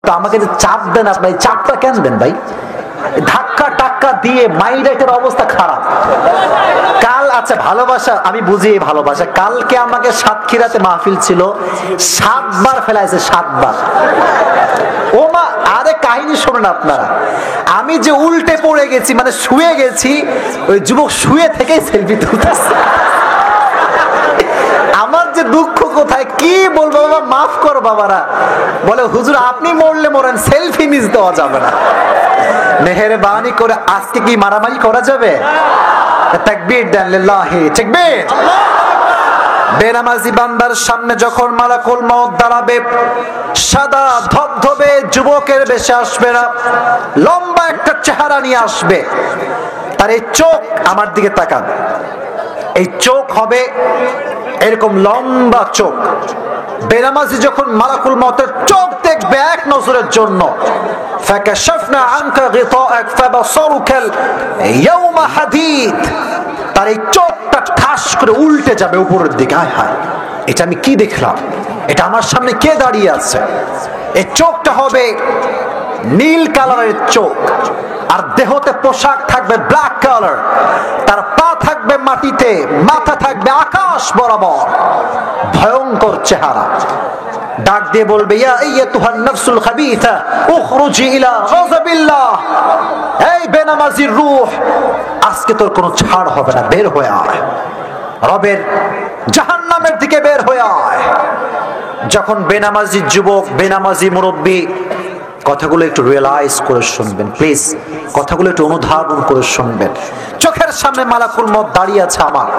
তো আমাকে যে চাপ দেন আপনি, চাপটা কেন দেন ভাই? ধাক্কা টাক্কা দিয়ে মাইন্ডের অবস্থা খারাপ। কাল আচ্ছা ভালোবাসা আমি বুঝি ভালোবাসা, কালকে আমাকে সাতক্ষীরাতে মাহফিল ছিল, 7 বার ফেলাইছে, 7 বার। ও মা, আরে কাহিনী শোনেন আপনারা, আমি যে উল্টে পড়ে গেছি, মানে শুয়ে গেছি, ওই যুবক শুয়ে থেকে সেলফি তুলতেছে। আমার যে দুঃখ কোথায় কি বলবো, বাবা মাফ করো বাবারা। বলে হুজুর আপনি মরলে মরেন, সেলফি মিস দেওয়া যাবে না। মেহেরবানি করে আজকে কি মারামারি করা যাবে? তাকবীর দেন লিল্লাহি, তাকবীর। বেনামাজি বান্দার সামনে যখন মালাকুল মউত দাঁড়াবে, সাদা ধবধবে যুবকের বেশে আসবে না, লম্বা একটা চেহারা নিয়ে আসবে। তার এই চোখ, আমার দিকে তাকান, এই চোখ হবে এরকম লম্বা চোখ। বেনামাজি যখন মালাকুল মউতের চোখ দেখবে এক নজরের জন্য, ফাকাশাফনা আনকা গিতাআক ফাবাসারুকা ইয়াওমা হাদীদ, তার এই চোখটা ঠাস করে উল্টে যাবে উপরের দিকে। হায় হায়, এটা আমি কি দেখলাম? এটা আমার সামনে কে দাঁড়িয়ে আছে? এই চোখটা হবে নীল কালারের চোখ, আর দেহতে পোশাক থাকবে ব্ল্যাক কালার, তার পা থাকবে মাটিতে, মাথা থাকবে আকাশ বরাবর। ভয়ঙ্কর চেহারা। ডাক দিয়ে বলবে, ইয়া আইয়াতুহান নাফসুল খাবিথা উখরুজি ইলা গাযাবিল্লাহ, এই বেনামাজির রূহ, আজকে তোর কোনো ছাড় হবে না, বের হয়ে আয়, রবের জাহান্নামের দিকে বের হয়ে আয়। যখন বেনামাজি যুবক, বেনামাজি মুরব্বী, কথাগুলো একটু রিয়েলাইজ করে শুনবেন প্লিজ, কথাগুলো একটু অনুধাবন করে শুনবেন। চোখের সামনে মালাকুল মউত দাঁড়িয়ে আছে আমার,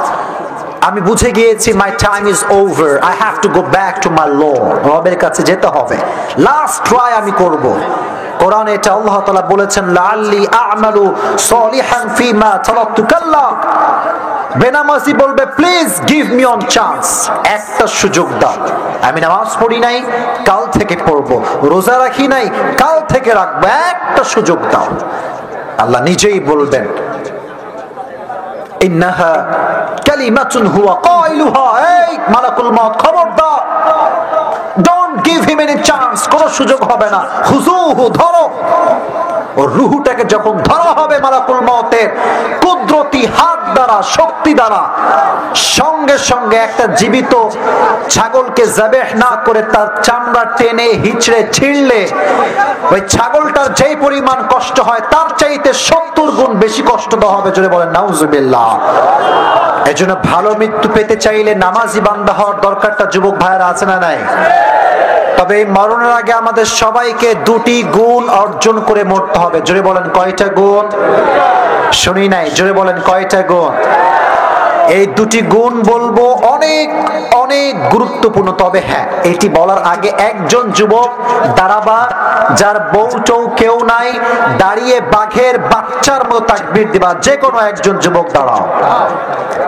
আমি বুঝে গিয়েছি my time is over, I have to go back to my lord, রবের কাছে যেতে হবে, লাস্ট ট্রাই আমি করব। কোরআনে এটা আল্লাহ তাআলা বলেছেন, লাআল্লি আ'মালু সলিহান ফিমা তারাকতু কাল্লা। বেনামাজি বলবে, please give me on chance, একটা সুযোগ দাও। আমি নামাজ পড়ি নাই, কাল থেকে পড়বো, রোজা রাখি নাই, কাল থেকে রাখবো, একটা সুযোগ দাও। আল্লাহ নিজেই বলবেন, ইন্নাহা কালিমাতুন হুয়া কাইলুহা, এই মালাকুল মউত খবরদার, don't give him any chance, কোনো সুযোগ হবে না, হুজুহু ধরো। ও রূহটাকে যখন ধরা হবে মালাকুল মউতের কুদরতি হাত দ্বারা, শক্তি দ্বারা, সঙ্গে সঙ্গে একটা জীবিত ছাগলকে যাবেহ না করে তার চামড়া টেনে হিচড়ে ছিঁড়লে ওই ছাগলটার যেই পরিমাণ কষ্ট হয় তার চাইতে 70 গুণ বেশি কষ্ট দেওয়া হবে। জোরে বলেন নাউজুবিল্লাহ। এজন্য ভালো মৃত্যু পেতে চাইলে নামাজি বান্দা হওয়ার দরকারটা যুবক ভাইয়েরা আছে না নাই? তবে এই মরণের আগে আমাদের সবাইকে 2টি গুণ অর্জন করে মরতে হবে। জোরে বলেন কয়টা গুণ? শুনি নাই, জোরে বলেন কয়টা গুণ? এই 2টি গুণ বলবো অনেক অনেক গুরুত্বপূর্ণ। তবে হ্যাঁ, এটি বলার আগে একজন যুবক দাঁড়াবা, যার বউ টৌ কেউ নাই, দাঁড়িয়ে বাঘের বাচ্চার মতো তাকবীর দিবা। যে কোনো একজন যুবক দাঁড়াও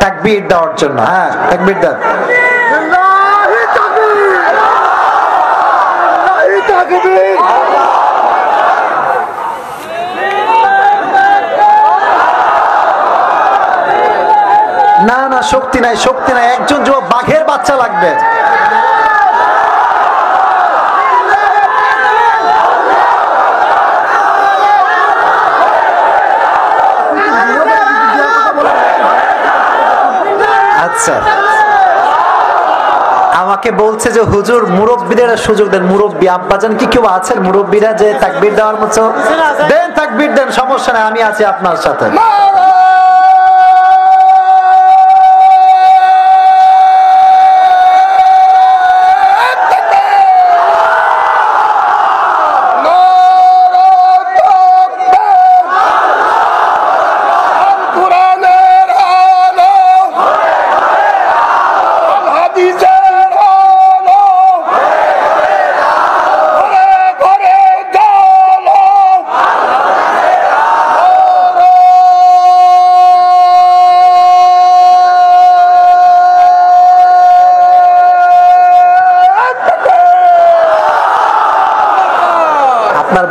তাকবীর দেওয়ার জন্য। হ্যাঁ, তাকবীর দেন। না না, শক্তি নাই, শক্তি নাই, একজন যুবক, বাঘের বাচ্চা লাগবে। আচ্ছা, আমাকে বলছে যে হুজুর মুরব্বীদের সুযোগ দেন। মুরব্বী আব্বাজান কি কেউ আছেন মুরব্বীরা যে তাকবীর দেওয়ার মতো? দেন, তাকবীর দেন, সমস্যা নাই, আমি আছি আপনার সাথে।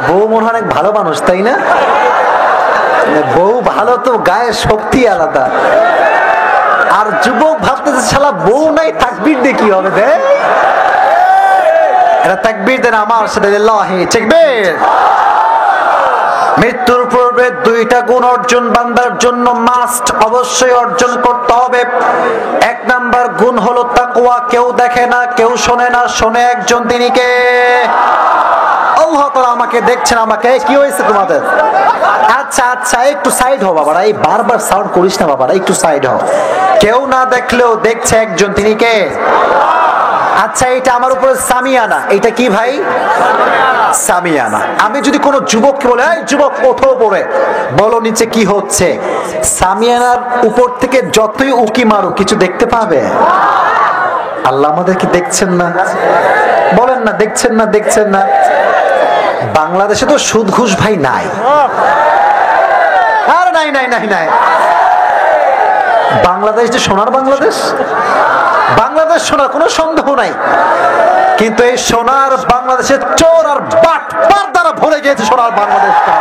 বউ মনে অনেক ভালো মানুষ, তাই না? বউ ভালো তো গায়ের শক্তি আলাদা। আর যুবক ভাবতেছে শালা বউ নাই, তাকবীর দিয়ে কি হবে? এটা তাকবীর দেন আমার সাথে, লিল্লাহি তাকবীর। মৃত্যুর পূর্বে দুইটা গুণ অর্জন বান্দার জন্য মাস্ট, অবশ্যই অর্জন করতে হবে। এক নাম্বার গুণ হলো তাকওয়া। কেউ দেখে না, কেউ শোনে না, শোনে একজন, তিনি কে? আল্লাহ তাআলা আমাকে দেখছেন। আমাকে কি হয়েছে তোমাদের? আচ্ছা আচ্ছা, একটু সাইড হও বাবারা, এই বারবার সাউন্ড করিস না বাবারা, একটু সাইড হও। কেউ না দেখলেও দেখছে একজন, তিনি কে? আচ্ছা, এটা আমার উপরে সামিয়ানা, এটা কি ভাই? সামিয়ানা। আমি যদি কোনো যুবককে বলে, এই যুবক ওঠো পড়ে, বলো নিচে কি হচ্ছে, সামিয়ানার উপর থেকে যতই উকি মারো কিছু দেখতে পাবে? আল্লাহ আমাদেরকে দেখছেন না? বলেন না, দেখছেন না? দেখছেন না? বাংলাদেশে তো সুদ ঘুষ ভাই নাই, আর নাই নাই নাই নাই। বাংলাদেশ যে সোনার বাংলাদেশ, বাংলাদেশ সোনার কোনো সন্দেহ নাই, কিন্তু এই সোনার বাংলাদেশের চোর আর বাটপার দ্বারা ভরে গিয়েছে সোনার বাংলাদেশটা।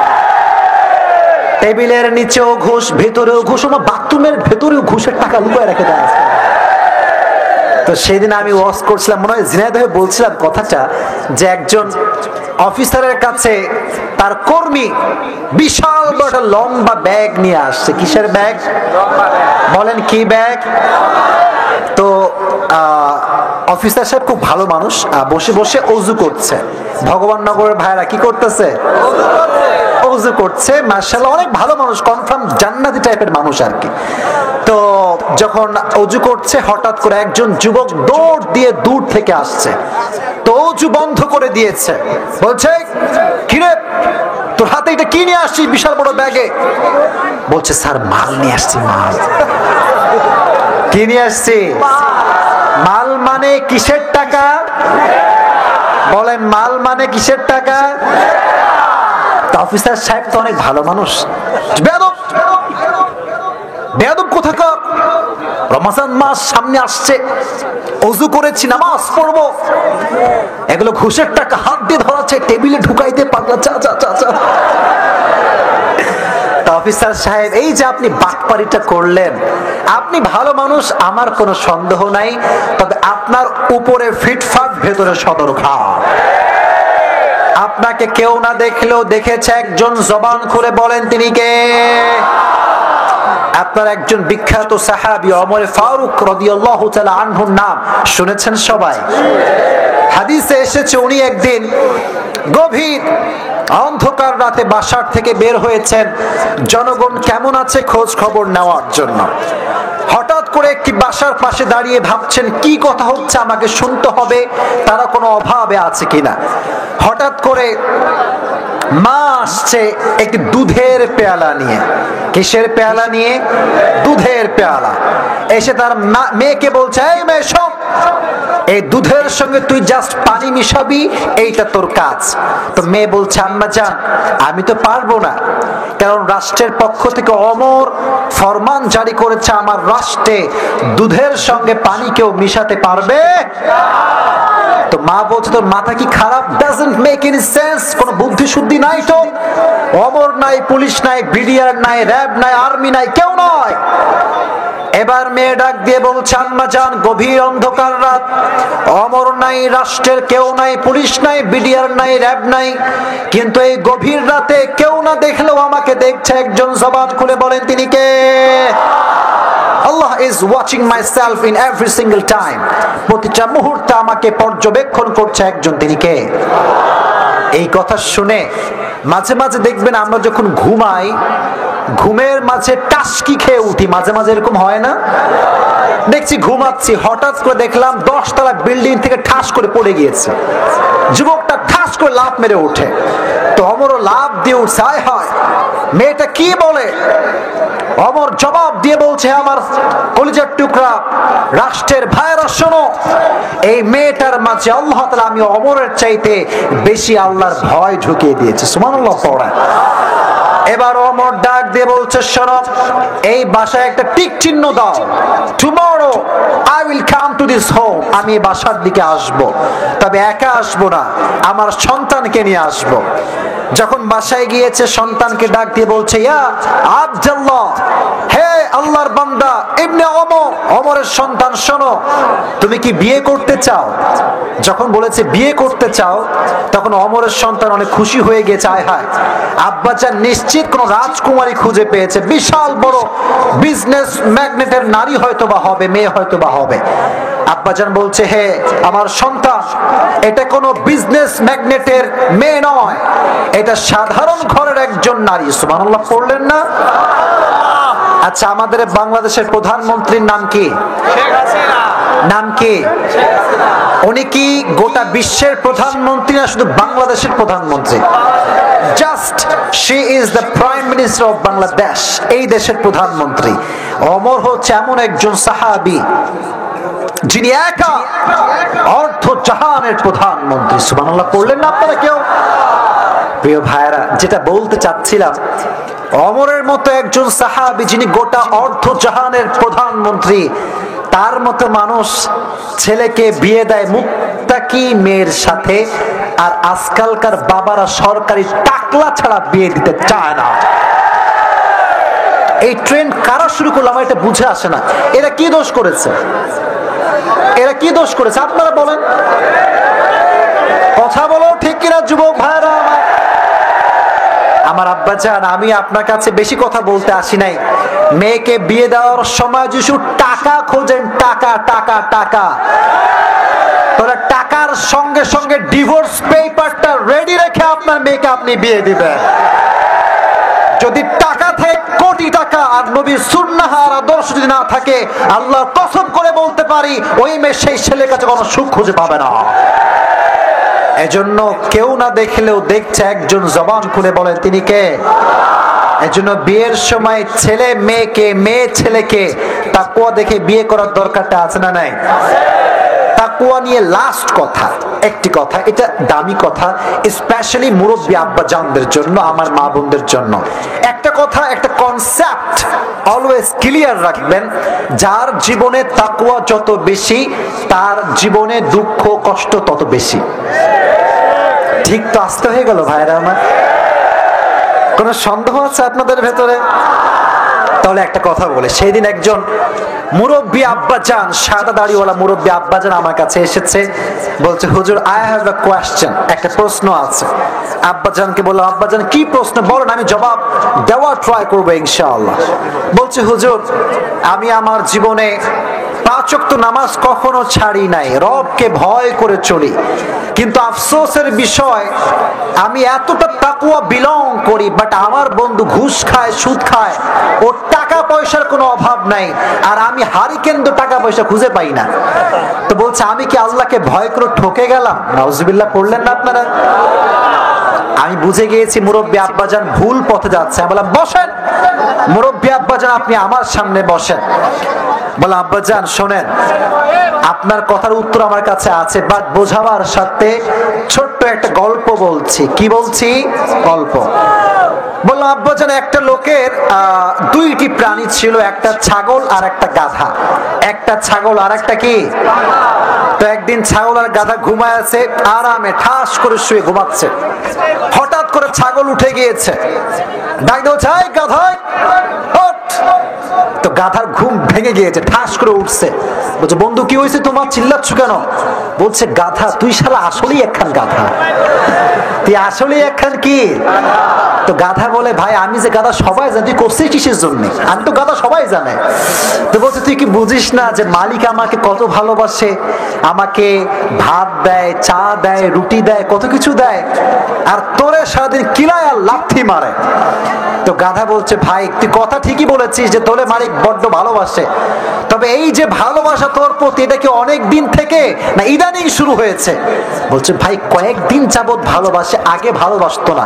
টেবিলের নিচেও ঘুষ, ভেতরেও ঘুষ, আমার বাথরুমের ভেতরেও ঘুষের টাকা লুকিয়ে রেখে দেয়। তো সেদিন আমি ওয়াজ করছিলাম, মনে হয় ঝিনাইদহে বলছিলাম কথাটা, যে একজন অফিসারের কাছে তার কর্মী বিশাল বড় লম্বা ব্যাগ নিয়ে আসছে। কিসের ব্যাগ? বলেন কি ব্যাগ? তো অফিসার সাহেব খুব ভালো মানুষ, বসে বসে অজু করছে। ভগবান নগরের ভাইরা কি করতেছে? অজু করছে। মাশাআল্লাহ, অনেক ভালো মানুষ, কনফার্ম জান্নাতি টাইপের মানুষ আর কি। তো যখন অজু করছে, হঠাৎ করে একজন যুবক দৌড় দিয়ে দূর থেকে আসছে। তো অজু বন্ধ করে দিয়েছে, বলছে, কিরে তোর হাতে এটা কি নিয়ে আসছিস বিশাল বড় ব্যাগে? বলছে, স্যার মাল নিয়ে আসছি, মাল। কি নিয়ে আসছি? মাল মানে কিসের টাকা? বলেন, মাল মানে কিসের টাকা? অফিসার সাহেব তো অনেক ভালো মানুষ, বেয়াদব বেয়াদব কোথাকার, রমজান মাস সামনে আসছে, ওযু করেছি, নামাজ পড়বো, এগুলো ঘুষের টাকা হাত দিয়ে ধরাচ্ছে, টেবিলে ঢুকাইতে পারলা, চা চা চা চা। অফিসার সাহেব, এই যে আপনি বাটপারিটা করলেন, আপনি ভালো মানুষ, আমার কোনো সন্দেহ নাই, তবে আপনার উপরে ফিটফাট, ভেতরে সদরঘাট। আপনাকে কেউ না দেখলেও দেখেছে একজন, জবান খুলে বলেন তিনি কে? আপনার একজন বিখ্যাত সাহাবী ওমর ফারুক রাদিয়াল্লাহু তাআলা আনহুর নাম শুনেছেন সবাই? হাদিসে এসেছে, উনি একদিন গভীর অন্ধকার রাতে বাসার থেকে বের হয়েছেন জনগণ কেমন আছে খোঁজ খবর নেওয়ার জন্য। হঠাৎ করে একটি বাসার পাশে দাঁড়িয়ে ভাবছেন, কি কথা হচ্ছে, আমাকে শুনতে হবে, তারা কোনো অভাবে আছে কিনা। হঠাৎ করে মা আসছে একটি দুধের পেয়ালা নিয়ে। কিসের পেয়ালা নিয়ে? দুধের পেয়ালা। এসে তার মেয়েকে বলছে, এই মেয়ে শোন, এই দুধের সঙ্গে তুই জাস্ট পানি মিশাবি, এইটা তোর কাজ। তো মেয়ে বলছে, আম্মা জান, আমি তো পারবো না, কারণ রাষ্ট্রের পক্ষ থেকে অমর ফরমান জারি করেছে, আমার রাষ্ট্রে দুধের সঙ্গে পানি কেউ মিশাতে পারবে। তো মা বলছে, তোর মাথা কি খারাপ? ডাজন্ট মেক এনি সেন্স, কোনো বুদ্ধি শুদ্ধি নাই তো, অমর নাই, পুলিশ নাই, বিডিআর নাই, র্যাব নাই, আর্মি নাই, কেউ নয়। এবার মেয়ে ডাক দিয়ে বলছে, আম্মা জান, গভীর অন্ধকার রাত, অমর নাই, রাষ্ট্রের কেউ নাই, পুলিশ নাই, বিডিআর নাই, র্যাব নাই, কিন্তু এই গভীর রাতে কেউ না দেখলেও আমাকে দেখছে একজন, জবান খুলে বলেন তিনি কে? Allah is watching myself in every single time. প্রতিটা মুহূর্তে আমাকে পর্যবেক্ষণ করছে একজন, তিনি কে? এই কথা শুনে মাঝে মাঝে দেখবেন আমরা যখন ঘুমাই, ঘুমের মাঝে টাসকি খেয়ে উঠি, মাঝে মাঝে এরকম হয় না? দেখছি ঘুমাচ্ছি, হঠাৎ করে দেখলাম 10 তলা বিল্ডিং থেকে ঠাস করে পড়ে গিয়েছে। যুবকটা ঠাস করে লাফ মেরে ওঠে। তো অমরও লাফ দিয়ে উঠছে, আয় হায়, মেয়েটা কি বলে? অমর জবাব দিয়ে বলছে, আমার কলিজার টুকরা রাষ্ট্রের ভাইয়েরা শোনো, এই মেয়েটার মাঝে আল্লাহ তাআলা আমি অমরের চাইতে বেশি আল্লাহর ভয় ঢুকিয়ে দিয়েছে। সুবহানাল্লাহ পড়া। এবার অমর ডাক দিয়ে বলছে, শোনো, এই বাসায় একটা টিক চিহ্ন দাও, tomorrow I will come to this home, আমি বাসার দিকে আসব, তবে একা আসবো না, আমার সন্তানকে নিয়ে আসব। যখন বাসায় গিয়েছে, সন্তানকে ডাক দিয়ে বলছে, ইয়া আব্দুল্লাহ, হে আল্লাহর বান্দা ইবনে ওমর, ওমরের সন্তান শোনো, তুমি কি বিয়ে করতে চাও? যখন বলেছে বিয়ে করতে চাও, তখন ওমরের সন্তান অনেক খুশি হয়ে গেছে। আয় হায়, আব্বাজান নিশ্চিত কোন রাজকুমারী খুঁজে পেয়েছে, বিশাল বড় বিজনেস ম্যাগনেটের নারী হয়তো বা হবে, মেয়ে হয়তো বা হবে। আব্বাজান বলছে, হে আমার সন্তান, এটা কোনো বিজনেস ম্যাগনেটের মেয়ে নয়, এটা সাধারণ ঘরের একজন নারী। সুবহানাল্লাহ পড়লেন না? আচ্ছা, আমাদের বাংলাদেশের প্রধানমন্ত্রীর নাম কি? নাম কি? উনি কি গোটা বিশ্বের প্রধানমন্ত্রী না শুধু বাংলাদেশের প্রধানমন্ত্রী? Just she is the prime minister of Bangladesh, এই দেশের প্রধানমন্ত্রী। ওমর হচ্ছে এমন একজন সাহাবী যিনি একা অর্ধ জাহানের প্রধানমন্ত্রী। সুবহানাল্লাহ পড়লেন না আপনারা কেউ? প্রিয় ভাইরা, যেটা বলতে চাচ্ছিলাম, ওমরের মতো একজন সাহাবী যিনি গোটা অর্ধ জাহানের প্রধানমন্ত্রী, তার মতো মানুষ ছেলেকে বিয়ে দেয় মুত্তাকি মেয়ের সাথে, আর আজকালকার বাবারা সরকারি টাকলা ছাড়া বিয়ে দিতে চায় না। এই ট্রেন্ড কারা শুরু করলো আমার এটা বুঝে আসে না। এরা কি দোষ করেছে? এরা কি দোষ করেছে আপনারা বলেন? কথা বলো ঠিক কিনা যুবক ভাইরা? আমার আব্বাজান, আমি আপনার কাছে বেশি কথা বলতে আসি নাই। মেয়েকে বিয়ে দেওয়ার সময় যিশু টাকা খোঁজেন, টাকা টাকা টাকা। তোরা টাকার সঙ্গে সঙ্গে ডিভোর্স পেপারটা রেডি রেখে আপনার মেয়েকে আপনি বিয়ে দিবেন। যদি টাকা থাকে কোটি টাকা, আর নবীর সুন্নাহ আর আদর্শ যদি না থাকে, আল্লাহর কসম করে বলতে পারি ওই মেয়ে সেই ছেলের কাছে কোনো সুখ খুঁজে পাবে না। এজন্য কেউ না দেখলেও দেখছে একজন, জবান খুলে বলেন তিনি কে? এজন্য বিয়ের সময় ছেলে মেয়েকে, মেয়ে ছেলেকে তাকওয়া দেখে বিয়ে করার দরকারটা আছে না নাই? তাকওয়া নিয়ে লাস্ট কথা, একটি কথা, এটা দামি কথা, স্পেশালি মুরব্বী আব্বা জানদের জন্য, আমার মা বোনদের জন্য একটা কথা, একটা কনসেপ্ট অলওয়েজ ক্লিয়ার রাখবেন। যার জীবনে তাকওয়া যত বেশি, তার জীবনে দুঃখ কষ্ট তত বেশি। ঠিক তো? আসতে হয়ে গেল ভাইরা আমার? কোন সন্দেহ আছে আপনাদের ভেতরে? তাহলে একটা কথা বলে, সেই দিন একজন মুরব্বী আব্বাজান, সাদা দাড়িওয়ালা মুরব্বী আব্বাজান আমার কাছে এসেছে, বলছে হুজুর আই হ্যাভ এ কোয়েশ্চেন, একটা প্রশ্ন আছে। আব্বাজানকে বললাম, আব্বাজান কি প্রশ্ন বলেন, আমি জবাব দেওয়ার ট্রাই করবো ইনশাআল্লাহ। বলছে হুজুর, আমি আমার জীবনে 5 ওয়াক্ত নামাজ কখনো ছাড়ি নাই, রবকে ভয় করে চলি, কিন্তু আফসোসের বিষয় আমি এতটা তাকওয়া বিলং করি, বাট আমার বন্ধু ঘুষ খায়, সুদ খায়, ওর টাকা পয়সার কোনো অভাব নাই, আর আমি হারিকেন টাকা পয়সা খুঁজে পাই না। তো বলছে আমি কি আল্লাহকে ভয় করে ঠকে গেলাম? নাউজুবিল্লাহ পড়লেন না আপনারা? আমি বুঝে গিয়েছি মুরব্বী আব্বাজান ভুল পথে যাচ্ছে। আমি বললাম বসেন মুরব্বী আব্বাজান, আপনি আমার সামনে বসেন। বললাম আব্বাজান শোনেন, আপনার কথার উত্তর আমার কাছে আছে, বাট বোঝাবার সাথে ছোট্ট একটা গল্প বলছি। কি বলছি? গল্প। বললাম আব্বাজান, একটা লোকের 2টি প্রাণী ছিল, একটা ছাগল আর একটা গাধা। একটা ছাগল আর একটা কি? তো একদিন ছাগল আর গাধা ঘুমায় আছে, আরামে ঠাস করে শুয়ে ঘুমাচ্ছে। হঠাৎ করে ছাগল উঠে গিয়েছে, ডাক দিয়েছে এই গাধা ওঠ। তো গাধার ঘুম ভেঙে গিয়েছে, ঠাস করে উঠছে। বলছে বন্ধু কি হয়েছে তোমার, চিল্লাচ্ছ কেন? বলছে গাধা, তুই শালা আসলেই একখান গাধা, তুই আসলেই একখান কি? তো গাধা বলে ভাই আমি যে গাধা সবাই জানে, তুই করছিস কিসের জন্য? আমি তো গাধা সবাই জানে। তো বলছে তুই কি বুঝিস না যে মালিক আমাকে কত ভালোবাসে, আমাকে ভাত দেয়, চা দেয়, রুটি দেয়, কত কিছু দেয়, আর তোরে সারাদিন কিলায় আর লাথি মারে। তো গাধা বলছে ভাই তুই কথা ঠিকই বলেছিস যে তোরে মালিক বড্ড ভালোবাসে, তবে এই যে ভালোবাসা তোর প্রতি, এটা কি অনেক দিন থেকে না ইদানিং শুরু হয়েছে? বলছে ভাই কয়েকদিন যাবত ভালোবাসে, আগে ভালোবাসতো না।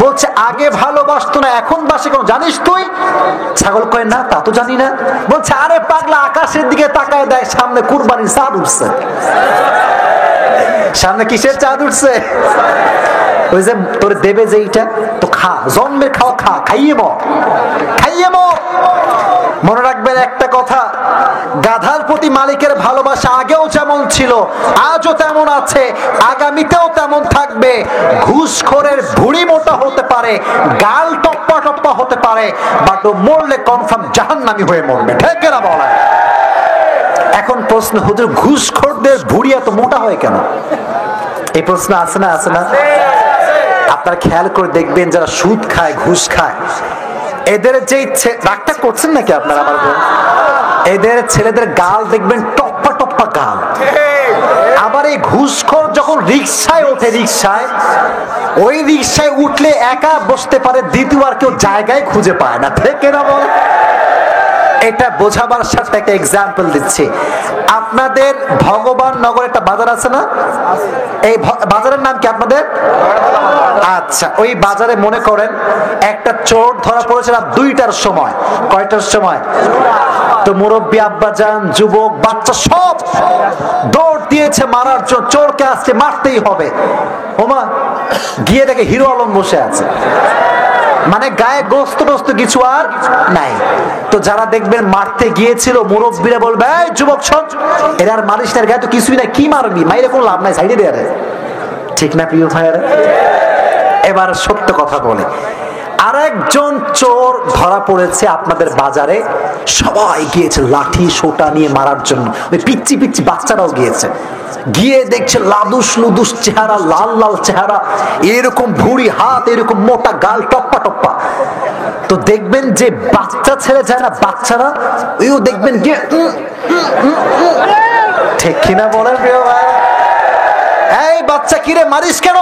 বলছে আগে ভালোবাসতো না, এখন বাসে কেন জানিস তুই? ছাগল কয় না তা তো জানি না। বলছে আরে পাগলা, আকাশের দিকে তাকায় দেয়, সামনে কুরবানির চাঁদ উঠছে। সামনে কিসের চাঁদ উঠছে? ওই যে তোর দেবে যে এইটা, তো খা, জন্মের খাওয়া খা, খাইয়ে ম, খাইয়ে ম। মনে রাখবেন একটা কথা, গাধার প্রতি মালিকের ভালোবাসা আগেও যেমন ছিল, আজও তেমন আছে, আগামীতেও তেমন থাকবে। ঘুষখোরের ভুঁড়ি মোটা হতে পারে, গাল টপ্পা টপ্পা হতে পারে, বাট ও মরলে কনফার্ম জাহান্নামী হয়ে মরবে। ঠিক না বলে? এখন প্রশ্ন, হুজুর ঘুষখোরদের ভুঁড়ি এত মোটা হয় কেন? এই প্রশ্ন আছে না? আছে না? আপনারা খেয়াল করে দেখবেন, যারা সুদ খায়, ঘুষ খায়, এদের যে রাগটা করছেন নাকি আপনারা? আমার বোন, এদের ছেলেদের গাল দেখবেন টপ্পা টপ্পা গাল। আবার এই ঘুষখোর যখন রিক্সায় ওঠে, ওই রিক্সায় উঠলে একা বসতে পারে, দ্বিতীয় আর কেউ জায়গায় খুঁজে পায় না। ঠিক না বল? এটা বোঝাবার সাথে একটা এক্সাম্পল দিচ্ছি। আপনাদের ভগবান নগর একটা বাজার আছে না? এই বাজারের নাম কি আপনাদের? আচ্ছা, ওই বাজারে মনে করেন একটা চোর ধরা পড়েছে রাত 2টার সময়। কয়টার সময়? তো মুরব্বী, আব্বাজান, যুবক, বাচ্চা সব দৌড় দিয়েছে মারার জন্য, চোরকে আজকে মারতেই হবে। ওমা, গিয়ে দেখে হিরো আলম বসে আছে, মানে গায়ে গোস্ত টোস্ত কিছু আর নাই। তো যারা দেখবেন মারতে গিয়েছিল, মুরব্বীরা বলবে, এই যুবক শোন, এর আর মারিস না, গায়ে তো কিছুই নাই, কি মারবি? মাইরে কোনো লাভ নাই, সাইডে দেয়ারে। ঠিক না প্রিয় ভাইয়ারা? এবার সত্য কথা বলে, আরেকজন চোর ধরা পড়েছে আপনাদের বাজারে। সবাই গিয়েছে লাঠি সোটা নিয়ে মারার জন্য, ওই পিচ্ছি পিচ্ছি বাচ্চারাও গিয়েছে। গিয়ে দেখছে লাদুস লুদুস চেহারা, লাল লাল চেহারা, এরকম ভুঁড়ি হাত, এরকম মোটা গাল, টপ্পা টপ্পা। তো দেখবেন যে বাচ্চা ছেলে যায় না, বাচ্চারা ওইও দেখবেন গিয়ে ঠিক কিনা বলেন প্রিয় ভাই? এই বাচ্চা, কিরে মারিস কেন?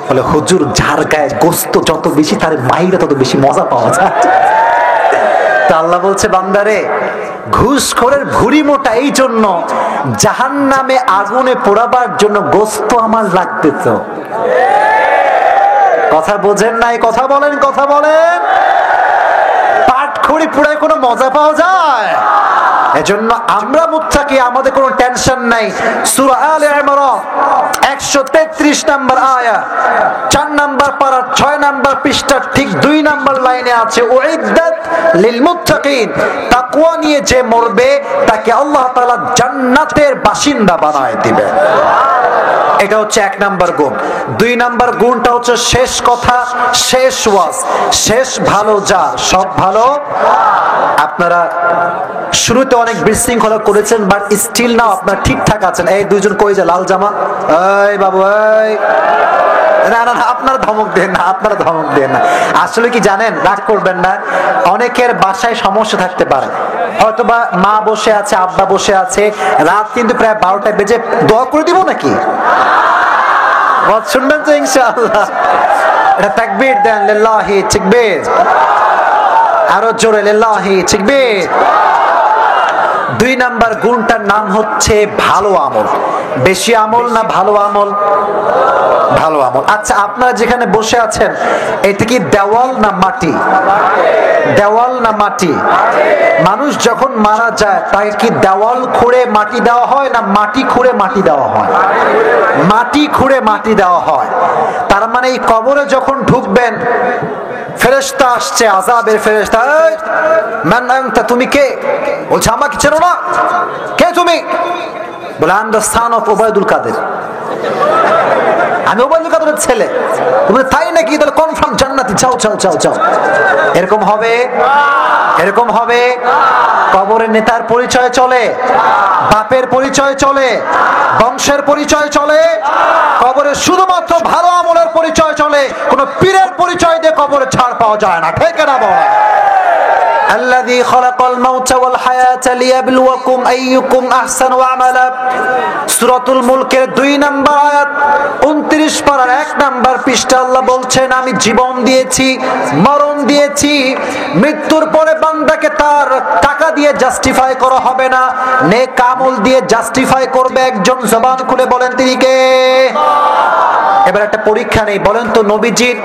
বলে, হুজুর যার গায়ে গোস্ত যত বেশি তার মাইরা তত বেশি মজা পাওয়া যায়। তা আল্লাহ বলছে, বান্দারে, ঘুষখোরের ভুঁড়ি মোটা এই জন্য, জাহান্নামে আগুনে পোড়াবার জন্য গোস্ত আমার লাগবে। তো কথা বোঝেন নাই? কথা বলেন, কথা বলেন। পাটখড়ি পোড়ায় কোনো মজা পাওয়া যায়? এজন্য আমরা মুত্তাকি, আমাদের কোনো টেনশন নাই। সূরা আলে ইমরান 133 নম্বর আয়াত, 4 নম্বর পারা, 6 নম্বর পৃষ্ঠার ঠিক 2 নম্বর লাইনে আছে, উইদ্দাত লিল মুত্তাকিন, তাকওয়া নিয়ে যে মরবে তাকে আল্লাহ তাআলা জান্নাতের বাসিন্দা বানায় দিবেন। এটা হচ্ছে 1 নম্বর গুণ। 2 নম্বর গুণটা হচ্ছে শেষ কথা, শেষ ওয়াজ, শেষ ভালো যার, সব ভালো। আপনারা শুরুতে অনেক বিশৃঙ্খলা করেছেন, বাট স্টিল নাও আপনারা ঠিকঠাক আছেন। এই দুইজন কই যে লাল জামা, এই বাবু, এই না না না, আপনারা ধমক দেন না, আপনারা ধমক দেন না। আসলে কি জানেন, রাগ করবেন না, অনেকের বাসায় সমস্যা থাকতে পারে, হয়তোবা মা বসে আছে, আব্বা বসে আছে, রাত কিন্তু প্রায় 12টা বেজে, দোয়া করে দিব নাকি? শুনবেন তো ইনশাআল্লাহ? এটা তাকবীর দেন, লিল্লাহি তাকবীর, আরো জোরে লিল্লাহি তাকবীর। 2 নাম্বার গুণটার নাম হচ্ছে ভালো আমল। বেশি আমল না ভালো আমল? ভালো আমল। আচ্ছা, আপনারা যেখানে বসে আছেন, এটা কি দেওয়াল না মাটি? দেওয়াল না মাটি? মানুষ যখন মারা যায় তাকে কি দেওয়াল খুঁড়ে মাটি দেওয়া হয় না মাটি খুঁড়ে মাটি দেওয়া হয়? মাটি খুঁড়ে মাটি দেওয়া হয়। তার মানে এই কবরে যখন ঢুকবেন, ফেরেশতা আসছে, আযাবের ফেরেশতা, এই মান আনতা, তুমি কে? বলছে, আমাকে চেনো না? কে তুমি? বলে, I am the son of Obaidul Quader, আমি ওবায়দুল কাদেরের ছেলে। তুমি তাই নাকি? তাহলে কনফার্ম জান্নাতি, যাও যাও যাও যাও। এরকম হবে? এরকম হবে? কবরের নেতার পরিচয় চলে, বাপের পরিচয় চলে, বংশের পরিচয় চলে, কবরে শুধুমাত্র ভালো আমলের পরিচয় চলে। কোন পীরের পরিচয় দিয়ে কবরে ছাড় পাওয়া যায় না। ঠিক না বল? الذي خلق الموت والحياة ليبلوكم أيكم أحسن عملا। সূরাতুল মুলকের 2 নম্বর আয়াত 29 পারার 1 নম্বর পৃষ্ঠা আল্লাহ বলছেন, আমি জীবন দিয়েছি, মরণ দিয়েছি, মৃত্যুর পরে বান্দাকে তার টাকা দিয়ে জাস্টিফাই করা হবে না, নেক আমল দিয়ে জাস্টিফাই করবে একজন। জবান খুলে বলেন তিনি কে? এবার একটা পরীক্ষা নেই, বলেন তো নবীজির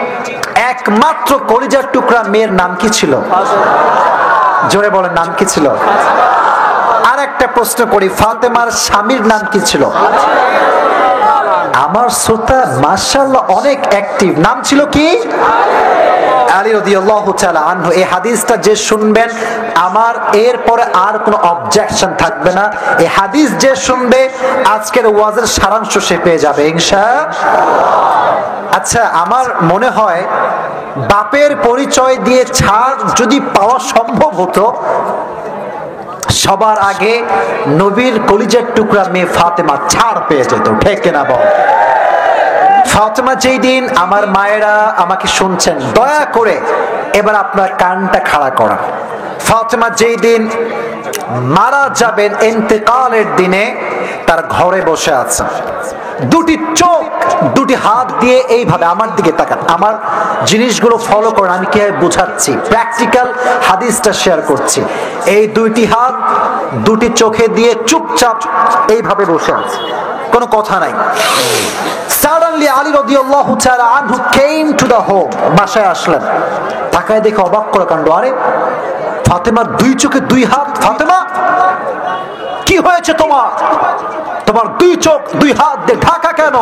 একমাত্র কলিজার টুকরা মেয়ের নাম কি ছিল? জোরে বলেন, নাম কি ছিল? আর একটা প্রশ্ন করি, ফাতেমার স্বামীর নাম কি ছিল? আমার শ্রোতা মাশাআল্লাহ অনেক অ্যাক্টিভ, নাম ছিল কি? আলী রাদিয়াল্লাহু তাআলা আনহু। এই হাদিসটা যে শুনবেন, আমার এরপরে আর কোনো অবজেকশন থাকবে না। এই হাদিস যে শুনবে, আজকের ওয়াজের সারাংশ সে পেয়ে যাবে ইনশাআল্লাহ। আচ্ছা, আমার মনে হয় বাপের পরিচয় দিয়ে ছাড় যদি পাওয়া সম্ভব হতো, সবার আগে নবীর কলিজার টুকরা মেয়ে ফাতেমা ছাড় পেয়ে যেত। ঠিক কিনা বল? ফাতেমা যেই দিন, আমার মায়েরা আমাকে শুনছেন, দয়া করে এবার আপনার কানটা খাড়া করা, ফাতেমা যেই দিন মারা যাবেন ইন্তেকালের দিনে, তার ঘরে বসে আছে, দুটি চোখ দুটি হাত দিয়ে এইভাবে আমার দিকে তাকান, আমার জিনিসগুলো ফলো করেন, আমি কিভাবে বোঝাচ্ছি, প্র্যাকটিক্যাল হাদিসটা শেয়ার করছি। এই দুইটি হাত দুটি চোখে দিয়ে চুপচাপ এইভাবে বসে আছে, কোনো কথা নাই। Suddenly Ali radiyallahu ta'ala anhu came to the home, বাসায় আসলেন, তাকায় দেখে অবাক করে কাণ্ড, আরে ফাতেমার দুই চোখে দুই হাত। ফাতেমা, কি হয়েছে তোমার? তোমার দুই চোখ দুই হাত দিয়ে ঢাকা কেন?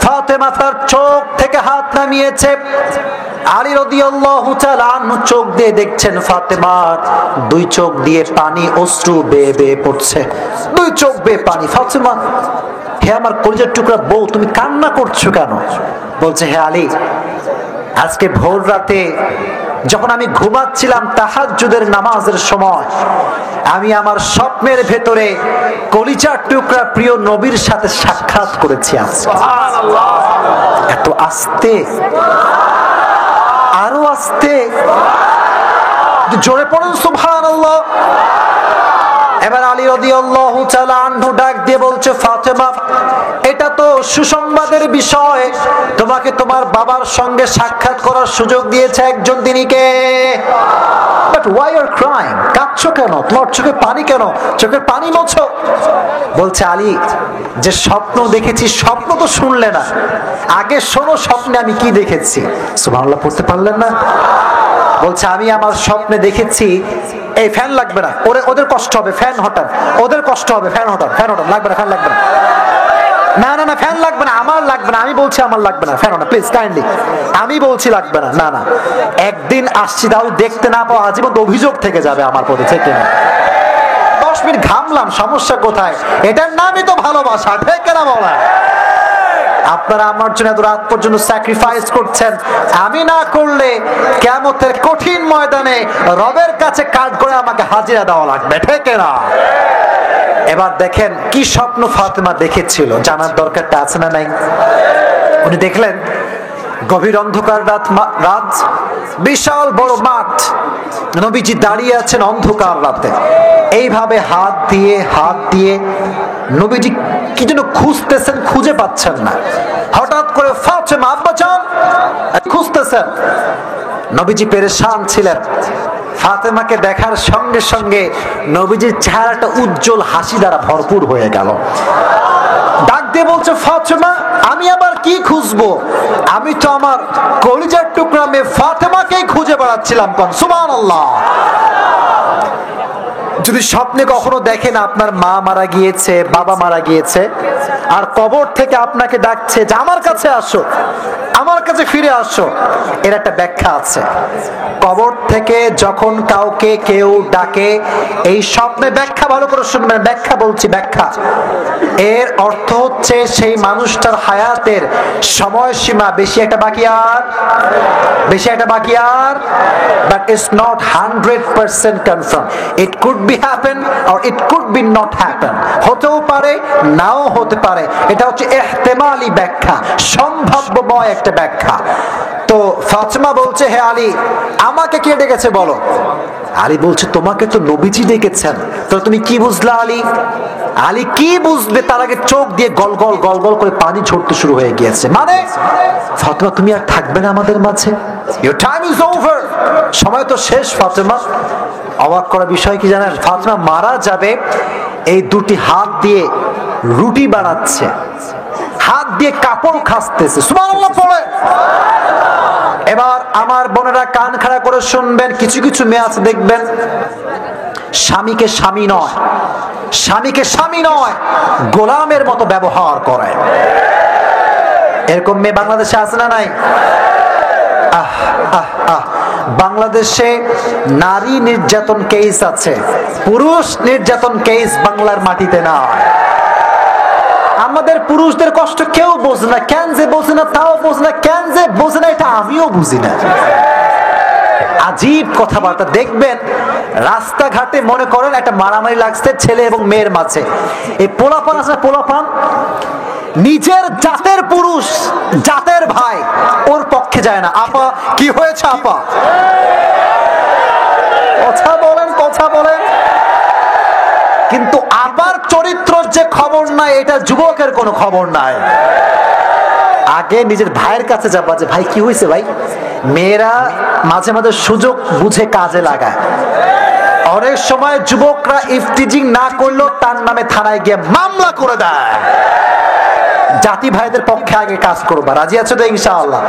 ফাতেমা তার চোখ থেকে হাত নামিয়েছে। আলী রাদিয়াল্লাহু তাআলা আনহু চোখ দিয়ে দেখছেন ফাতেমার দুই চোখ দিয়ে পানি, অশ্রু বেয়ে বেয়ে পড়ছে, দুই চোখ বেয়ে পানি। ফাতেমা, হে আমার কলিজার টুকরা বউ, তুমি কান্না করছো কেন? বলছে, হে আলী, আজকে ভোর রাতে যখন আমি ঘুমাচ্ছিলাম তাহাজ্জুদের নামাজের সময়, আমি আমার স্বপ্নের ভেতরে কলিজার টুকরা প্রিয় নবীর সাথে সাক্ষাৎ করেছি। এত আস্তে, আরো আস্তে, জোরে পড়ুন সুবহানাল্লাহ। এবার আলী রাদিয়াল্লাহু তাআলা আনহু ডাক দিয়ে বলছে, ফাতেমা, এটা তো সুসংবাদের বিষয়, তোমাকে তোমার বাবার সঙ্গে সাক্ষাৎ করার সুযোগ দিয়েছে একজন, তিনি কে? But why are crying? কাঁদছো কেন? তোমার চোখে পানি কেন? চোখের পানি মোছো। বলছে, আলী, যে স্বপ্ন দেখেছি, স্বপ্ন তো শুনলে না, আগে শোনো স্বপ্নে আমি কি দেখেছি। সুবহানাল্লাহ পড়তে পারলেন না? বলছে, আমি আমার স্বপ্নে দেখেছি, এই ফ্যান লাগবে না, ওদের কষ্ট হবে, ফ্যান হঠাৎ, ওদের কষ্ট হবে, ফ্যান হঠাৎ, ফ্যান হঠাৎ লাগবে না, ফ্যান লাগবে না, না না না ফ্যান লাগবে না, আমার লাগবে না, আমি বলছি আমার লাগবে না, ফ্যান হঠাৎ প্লিজ কাইন্ডলি, আমি বলছি লাগবে না, না না, একদিন আসছি তাহলে দেখতে না পাওয়া আজীবন অভিযোগ থেকে যাবে আমার প্রতি, ঠিক না? 10 মিনিট ঘামলাম, সমস্যা কোথায়? এটার নামই তো ভালোবাসা, ঠিক না বলা? আপনারা আমার জন্য এত রাত পর্যন্ত স্যাক্রিফাইস করছেন, আমি না করলে কিয়ামতের কঠিন ময়দানে রবের কাছে কাঠ করে আমাকে হাজিরা দেওয়া লাগবে, ঠিক না? এবার দেখেন কি স্বপ্ন ফাতেমা দেখেছিল, জানার দরকারটা আছে না নাই? উনি দেখলেন গভীর অন্ধকার রাত, বিশাল বড় মাঠ, নবীজি দাঁড়িয়ে আছেন অন্ধকার রাতে, এইভাবে হাত দিয়ে নবীজি কি যেন খুঁজতেছেন, খুঁজে পাচ্ছেন না। হঠাৎ করে ফাতেমা, আব্বাজান, খুঁজতেছেন। নবীজি পেরেশান ছিলেন। ফাতেমাকে দেখার সঙ্গে সঙ্গে নবীজির চেহারাটা উজ্জ্বল হাসি দ্বারা ভরপুর হয়ে গেল। ডাক দিয়ে বলছে, ফাতেমা, আমি আবার কি খুঁজবো? আমি তো আমার কলিজার টুকরা মেয়ে ফাতেমাকেই খুঁজে বেড়াচ্ছিলাম। সুবহানাল্লাহ। যদি স্বপ্নে কখনো দেখেন আপনার মা মারা গিয়েছে, বাবা মারা গিয়েছে, আর কবর থেকে আপনাকে ডাকছে যে আমার কাছে আসো, আমার কাছে ফিরে আসো, এর একটা ব্যাখ্যা আছে। কবর থেকে যখন কাউকে কেউ ডাকে, এই স্বপ্নে ব্যাখ্যা ভালো করে শুনবেন, ব্যাখ্যা বলছি, ব্যাখ্যা। এর অর্থ হচ্ছে সেই মানুষটার হায়াতের সময়সীমা বেশি একটা বাকি আর, but it's not 100% confirm. It could be happen or it could be not happen, হতেও পারে নাও হতে পারে। এটা হচ্ছে ইহতিমালি ব্যাখ্যা, সম্ভাব্যময় একটা ব্যাখ্যা। তো ফাতেমা বলছে, হে আলী, আমাকে কে ডেকেছে বলো? আলী বলছে, তোমাকে তো নবীজি ডেকেছেন। তো তুমি কি বুঝলা আলী? আলী কি বুঝবে, তার আগে চোখ দিয়ে গল গল গল গল করে পানি ঝরতে শুরু হয়ে গিয়েছে। মানে ফাতেমা, তুমি আর থাকবে না আমাদের মাঝে, ইউর টাইম ইজ ওভার, সময় তো শেষ। ফাতেমা, অবাক করা বিষয় কি জানেন? ফাতেমা মারা যাবে, এই দুটি হাত দিয়ে রুটি বানাচ্ছে, হাত দিয়ে কাপড় খাসতেছে। সুবহানাল্লাহ পড়ে। এবার আমার বোনেরা কান খাড়া করে শুনবেন, কিছু কিছু মেয়ে আছে দেখবেন স্বামীকে স্বামী নয় গোলামের মতো ব্যবহার করে। এরকম মেয়ে বাংলাদেশে আছে না নাই? বাংলাদেশে নারী নির্যাতন কেস আছে, পুরুষ নির্যাতন কেস বাংলার মাটিতে না। আমাদের পুরুষদের কষ্ট কেউ বোঝে না, কেন যে বোঝে না তাও বোঝে না, কেন যে বোঝে না এটা আমিও বুঝি না। আজীব কথাবার্তা। দেখবেন রাস্তাঘাটে মনে করেন একটা মারামারি লাগছে ছেলে এবং মেয়ের মাঝে, এই পোলাপান আছে, পোলাপান নিজের জাতের পুরুষ, জাতের ভাই ওর পক্ষে যায় না। আপা কি হয়েছে আপা, কথা বলেন, কথা বলেন। কিন্তু আবার চরিত্রের যে খবর নাই, এটা যুবকের কোনো খবর নাই। আগে নিজের ভাইয়ের কাছে যাবা যে ভাই কি হয়েছে ভাই। মেয়েরা মাঝে মাঝে সুযোগ বুঝে কাজে লাগায়। অনেক সময় যুবকরা ইফতিজিং না করলেও তার নামে থানায় গিয়ে মামলা করে দেয়। জাতি ভাইদের পক্ষে আগে কাজ করবা, রাজি আছো তো ইনশাআল্লাহ?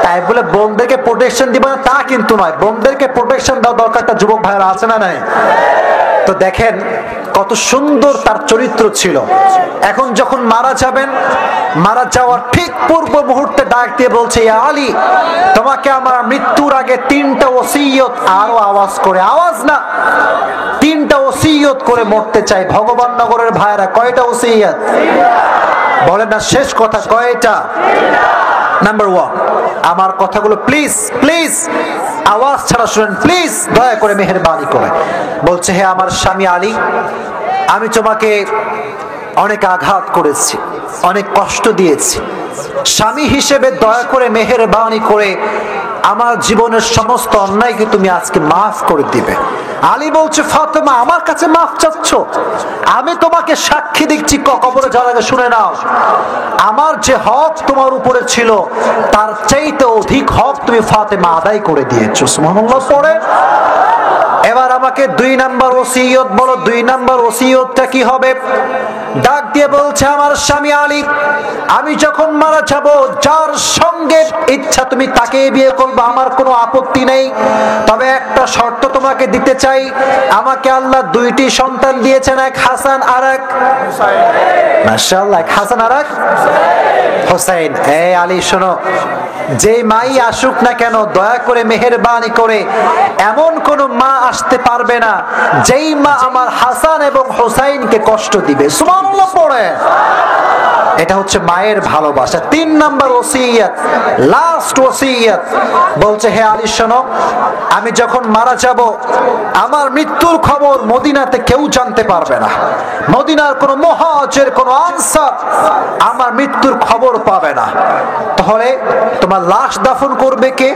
তাই বলে বোনদেরকে প্রোটেকশন দিবা না তা কিন্তু নয়, বোনদেরকে প্রোটেকশন দেওয়া দরকারটা যুবক ভাইরা আছে না নাই? তো দেখেন কত সুন্দর তার চরিত্র ছিল। এখন যখন মারা যাবেন, মারা যাওয়ার ঠিক পূর্ব মুহূর্তে ডাক দিয়ে বলছে, ইয়া আলী, তোমাকে আমার মৃত্যুর আগে 3টা ওসিয়ত, আরো আওয়াজ করে, আওয়াজ না, 3টা ওসিয়ত করে মরতে চাই। ভগবান নগরের ভাইরা কয়টা ওসিয়ত বলেন না, শেষ কথা কয়টা? নাম্বার 1, আমার কথাগুলো প্লিজ প্লিজ আওয়াজ ছাড়া শুনেন, প্লিজ দয়া করে মেহেরবানি করে। বলছে, হে আমার স্বামী আলী, আমি তোমাকে অনেক আঘাত করেছি, অনেক কষ্ট দিয়েছি। স্বামী হিসেবে দয়া করে মেহেরবানি করে আমার জীবনের সমস্ত অন্যায়কে তুমি আজকে মাফ করে দিবে। আলী বলছে, ফাতেমা আমার কাছে মাফ চাচ্ছ? আমি তোমাকে সাক্ষী দিচ্ছি, কবরে যাওয়ার আগে শুনে নাও, আমার যে হক তোমার উপরে ছিল তার চাইতে অধিক হক তুমি ফাতেমা আদায় করে দিয়েছো। সুবহানাল্লাহ পড়ে। এবার আমাকে 2 নাম্বার ওসিয়ত বলো, 2 নাম্বার ওসিয়তটা কি হবে? ডাক দিয়ে বলছে, আমার স্বামী আলী, আমি যখন মারা যাব, যার সঙ্গে ইচ্ছা তুমি তাকে বিয়ে করবে, আমার কোনো আপত্তি নেই। তবে একটা শর্ত তোমাকে দিতে চাই, আমাকে আল্লাহ 2টি সন্তান দিয়েছেন, এক হাসান আর এক হুসাইন। মাশাআল্লাহ, এক হাসান আর এক হুসাইন। এই আলী শোনো, যে মাই আসুক না কেন, দয়া করে মেহেরবানি করে এমন কোন মা আসতে পারবে না যেই মা আমার হাসান এবং হুসাইনকে কষ্ট দিবে। সুবহানাল্লাহ পড়ে। এটা হচ্ছে মায়ের ভালোবাসা। 3 নাম্বার ওসিয়ত, লাস্ট ওসিয়ত, বলছে, হে আলী শোনো, আমি যখন মারা যাব, আমার মৃত্যুর খবর মদিনাতে কেউ জানতে পারবে না। মদিনার কোন মুহাজির, কোন আনসার আমার মৃত্যুর খবর পাবে না। তাহলে তোমার লাশ দাফন করবে কে,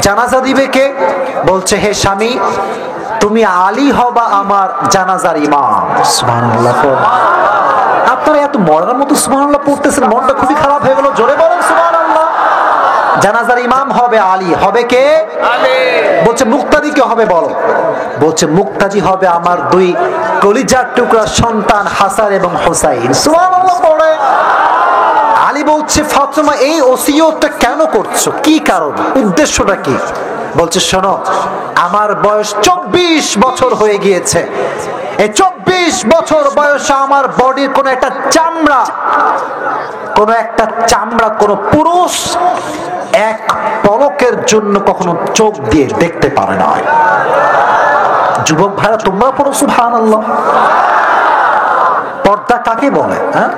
জানাজা দিবে কে? বলছে, হে স্বামী, তুমি আলী হবা আমার জানাজার ইমাম। সুবহানাল্লাহ। আপনারা এত মরার মতো সুবহানাল্লাহ পড়তেছেন, মনটা খুবই খারাপ হয়ে গেল। জোরে বলেন সুবহানাল্লাহ। জানাজার ইমাম হবে আলী। হবে কে? আলী। বলছে, মুক্তাদি কে হবে বলো? বলছে, মুক্তাদি হবে আমার 2 কলিজার টুকরা সন্তান হাসান এবং হুসাইন। সুবহানাল্লাহ পড়ে। আলী বলছে, ফাতেমা এই ওসিয়তটা কেন করছো, কি কারণ, উদ্দেশ্যটা কি? বলছে, শোনো, আমার বয়স 24 বছর হয়ে গিয়েছে। এই 24 বছর বয়সে আমার বডির কোন একটা চামড়া, কোন পুরুষ এক পলকের জন্য কখনো চোখ দিয়ে দেখতে পারে না। যুবক ভাইরা তোমরা পড়ো সুবহানাল্লাহ। পর্দা কাকে বলে? হ্যাঁ,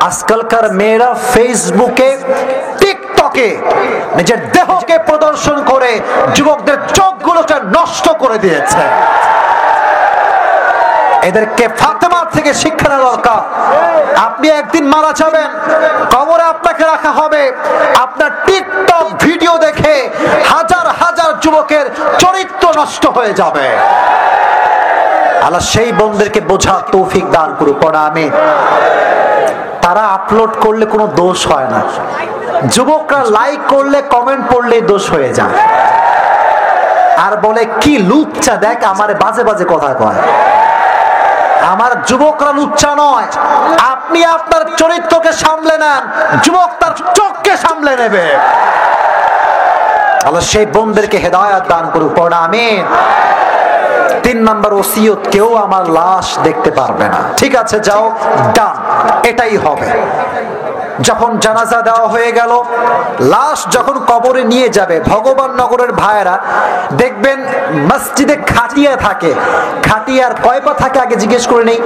আজকালকার মেয়েরা ফেসবুকে, টিকটকে নিজের দেহকে প্রদর্শন করে যুবকদের চোখগুলোকে নষ্ট করে দিয়েছে। এদেরকে ফাতেমা থেকে শিক্ষা নেওয়া দরকার। আপনি একদিন মারা যাবেন, কবরে আপনাকে রাখা হবে, আপনার টিকটক ভিডিও দেখে হাজার হাজার যুবকের চরিত্র নষ্ট হয়ে যাবে। আল্লাহ সেই বোনদেরকে বোঝার তৌফিক দান করুক। আমিন। তারা আপলোড করলে কোনো দোষ হয় না, যুবকরা লাইক করলে, কমেন্ট পড়লে দোষ হয়ে যায়। আর বলে, কি লুচ্চা, দেখ আমার বাজে বাজে কথা কয়। আমার যুবকরা লুচ্চা নয়, আপনি আপনার চরিত্রকে সামলে নেন, যুবক তার চোখকে সামলে নেবে। আল্লাহ সেই বোনদেরকে হেদায়েত দান করুক। আমিন। 3 নাম্বার ওসিয়ত, কেউ আমার লাশ দেখতে পারবে না। ঠিক আছে, যাও, ডান, এটাই হবে। যখন জানাজা দেওয়া হয়ে গেল, লাশ যখন কবরে নিয়ে যাবে, ভগবান নগরের ভাইয়েরা দেখবেন মসজিদে খাটিয়া থাকে। খাটিয়ার কয় পা থাকে আগে জিজ্ঞেস করে নেই।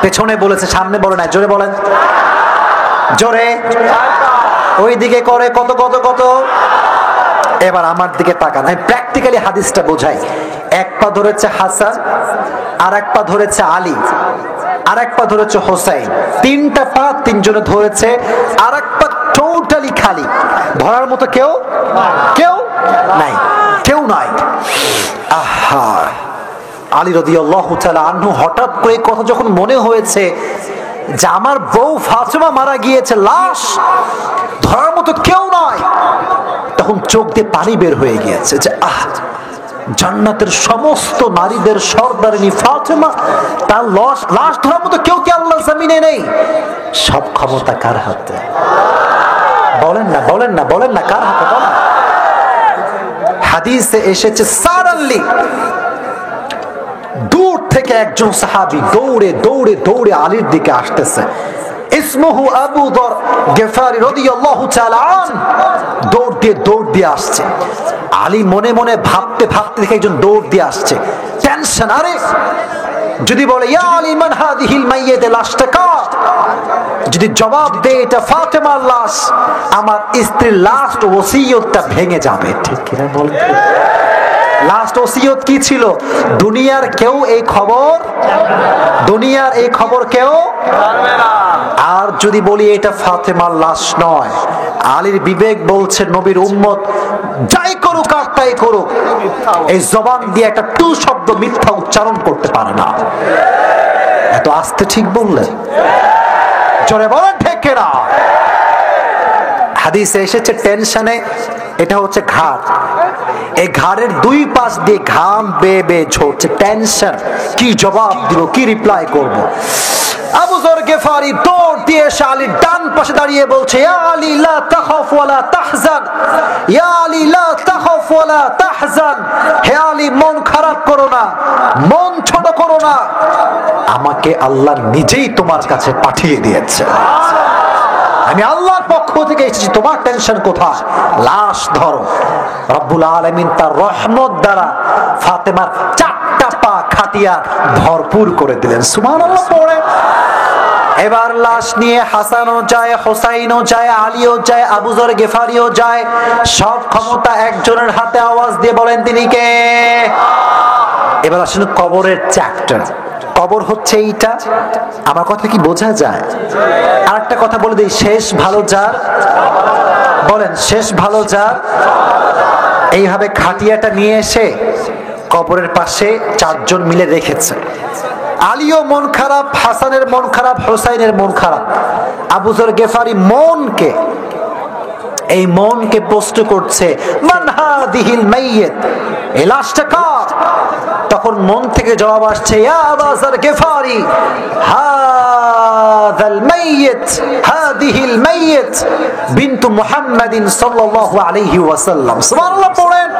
পেছনে বলেছে, সামনে বলে নাই। জোরে বলেন, জোরে। ওই দিকে করে কত কত কত। এবার আমার দিকে তাকান, আমি প্র্যাকটিক্যালি হাদিসটা বোঝাই। এক পা ধরেছে হাসান, আর এক পা ধরেছে আলী, আর এক পা ধরেছে হোসাইন। তিনটা পা তিনজনে ধরেছে, আর এক পা টোটালি খালি, ধরার মতো কেউ কেউ নাই, কেউ নাই। আহা, আলী রাদিয়াল্লাহু তাআলা আনহু হঠাৎ করে কথা যখন মনে হয়েছে যে আমার বউ ফাতেমা মারা গিয়েছে, লাশ, ধরার মতো কেউ নয়, তখন চোখ দিয়ে পানি বের হয়ে গিয়েছে যে আহ, জান্নাতের সমস্ত নারীদের সর্দারিনী ফাতেমা, তার লাশ ধরার মতো কেউ কি আল্লাহর জমিনে নেই? সব ক্ষমতা কার হাতে? বলেন না, বলেন না, বলেন না, কার হাতে বলেন? হাদিসে এসেছে সাডেনলি দূর থেকে একজন সাহাবী দৌড়ে দৌড়ে দৌড়ে আলীর দিকে আসতেছে। ইসমুহু আবু যর গিফারি রাদিয়াল্লাহু তাআলা আন। দৌড় দিয়ে আসছে। আলী মনে মনে ভাবতে ভাবতে দেখে একজন দৌড় দিয়ে আসছে, টেনশন। আরে যদি বলে ইয়া আলী মান হাদিহিল মাইয়্যিত, লাশটা কার? যদি জবাব দেয় এটা ফাতেমার লাশ, আমার স্ত্রীর লাস্ট ওসিয়তটা ভেঙে যাবে। ঠিক কিনা বলেন? লাস্ট ওসিয়ত কি ছিল? দুনিয়ার কেউ এই খবর, দুনিয়ার এই খবর কেউ জানবে না। আর যদি বলি এটা ফাতেমার লাশ নয়, আলীর বিবেক বলছে নবীর উম্মত যাই করুক আর তাই করুক, এই জবান দিয়ে একটা টু শব্দ মিথ্যা উচ্চারণ করতে পারে না। এত আস্তে ঠিক বললেন? জোরে বলেন ঠিক কিনা? হাদিসে এসেছে টেনশনে, এটা হচ্ছে ঘাড়, এই ঘাড়ের দুই পাশ দিয়ে ঘাম বেয়ে বেয়ে ঝরছে। টেনশন, কি জবাব দিব, কি রিপ্লাই করব। আবু যর গিফারি দৌড় দিয়ে এসে আলীর ডান পাশে দাঁড়িয়ে বলছে, ইয়া আলী লা তাখাফ ওয়ালা তাহজান, ইয়া আলী লা তাখাফ ওয়ালা তাহজান। হে আলী, মন খারাপ করো না, মন ছোট করো না, আমাকে আল্লাহ নিজেই তোমার কাছে পাঠিয়ে দিয়েছে। আমি আল্লাহর পক্ষ থেকে এসেছি, তোমার টেনশন কোথায়? লাশ ধরো। রব্বুল আলামিন তার রহমত দ্বারা ফাতেমার চারটা পা খাটিয়া ভরপুর করে দিলেন। সুবহানাল্লাহ পড়ে। এবার লাশ নিয়ে হাসানও যায়, হোসাইনও যায়, আলীও যায়, আবু যর গিফারিও যায়। সব ক্ষমতা একজনের হাতে। আওয়াজ দিয়ে বলেন তিনি কে? এবার আসলে কবরের চ্যাপ্টার। কবর হচ্ছে এইটা। আমার কথা কি বোঝা যায়? আর একটা কথা বলে দিই, শেষ ভালো যার, বলেন শেষ ভালো যার। এইভাবে খাটিয়াটা নিয়ে এসে কবরের পাশে চারজন মিলে রেখেছে। আলীও মন খারাপ, হাসানের মন খারাপ, হোসাইনের মন খারাপ। আবু যর গিফারি মনকে, এই মনকে প্রশ্ন করছে, মান হাদিহিল মাইয়্যিত, এই লাশটা কার? তখন মন থেকে জবাব আসছে, ইয়া আবু যর গিফারি হাযাল মাইয়্যিত, হাদিহিল মাইয়্যিত বিনতু মুহাম্মাদিন সাল্লাল্লাহু আলাইহি ওয়াসাল্লাম। সুবহানাল্লাহ পড়েন।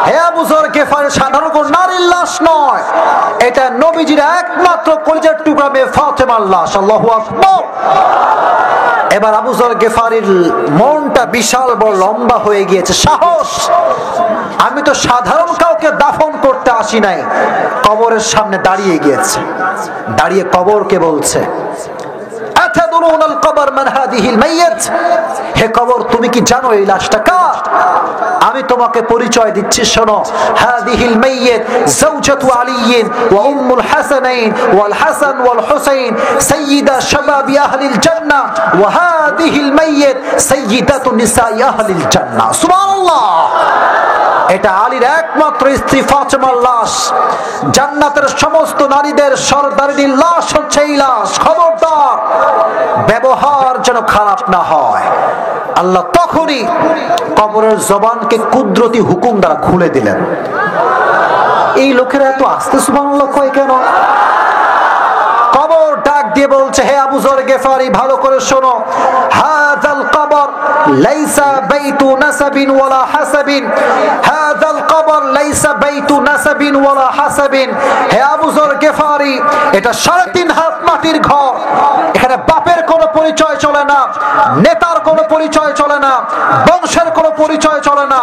হে আবু যর গিফারি, সাধারণ কোন নারীর লাশ নয়, এটা নবীজির একমাত্র কলিজার টুকরা মেয়ে ফাতেমার লাশ। আল্লাহু আকবার। এবার আবু যর গিফারির মনটা বিশাল বড় লম্বা হয়ে গিয়েছে। সাহস, আমি তো সাধারণ কাউকে দাফন করতে আসি নাই। কবরের সামনে দাঁড়িয়ে গিয়েছে, দাঁড়িয়ে কবরকে বলছে, আতাদুরুনাল কবর মান হাদিহিল মাইয়্যিত, হে কবর তুমি কি জানো এই লাশটা কার? আমি তোমাকে পরিচয় দিচ্ছি, শোনো। হাদিহিল মাইয়্যিত যাওজাতু আলিয়্যিন ওয়া উম্মুল হাসানাইন ওয়াল হাসান ওয়াল হুসাইন সাইয়্যিদা শাবাবি আহলিল জান্নাহ ওয়া হাদিহিল মাইয়্যিত সাইয়্যিদাতু নিসাই আহলিল জান্নাহ। সুবহানাল্লাহ। এটা আলীর একমাত্র স্ত্রী ফাতেমার লাশ। জান্নাতের সমস্ত নারীদের সর্দারিনীর লাশ হচ্ছে এই লাশ। খবরদার, ব্যবহার যেন খারাপ না হয়। আল্লাহ তখনই কবরের জবানকে কুদরতি হুকুম দ্বারা খুলে দিলেন। এই লোকেরা এত আস্তে সুবহানাল্লাহ কয় কেন? কবর ডাক দিয়ে বলছে, হে আবু যর গিফারি, ভালো করে শোনো। হাযাল কবর লাইসা বাইতু নাসাবিন ওয়ালা হাসাবিন, হাযাল কবর লাইসা বাইতু নাসাবিন ওয়ালা হাসাবিন। হে আবু যর গিফারি, এটা 3.5 হাত মাটির ঘর। এখানে বাপের কোনো পরিচয় চলে না, নেতার কোনো পরিচয় চলে না, বংশের কোনো পরিচয় চলে না,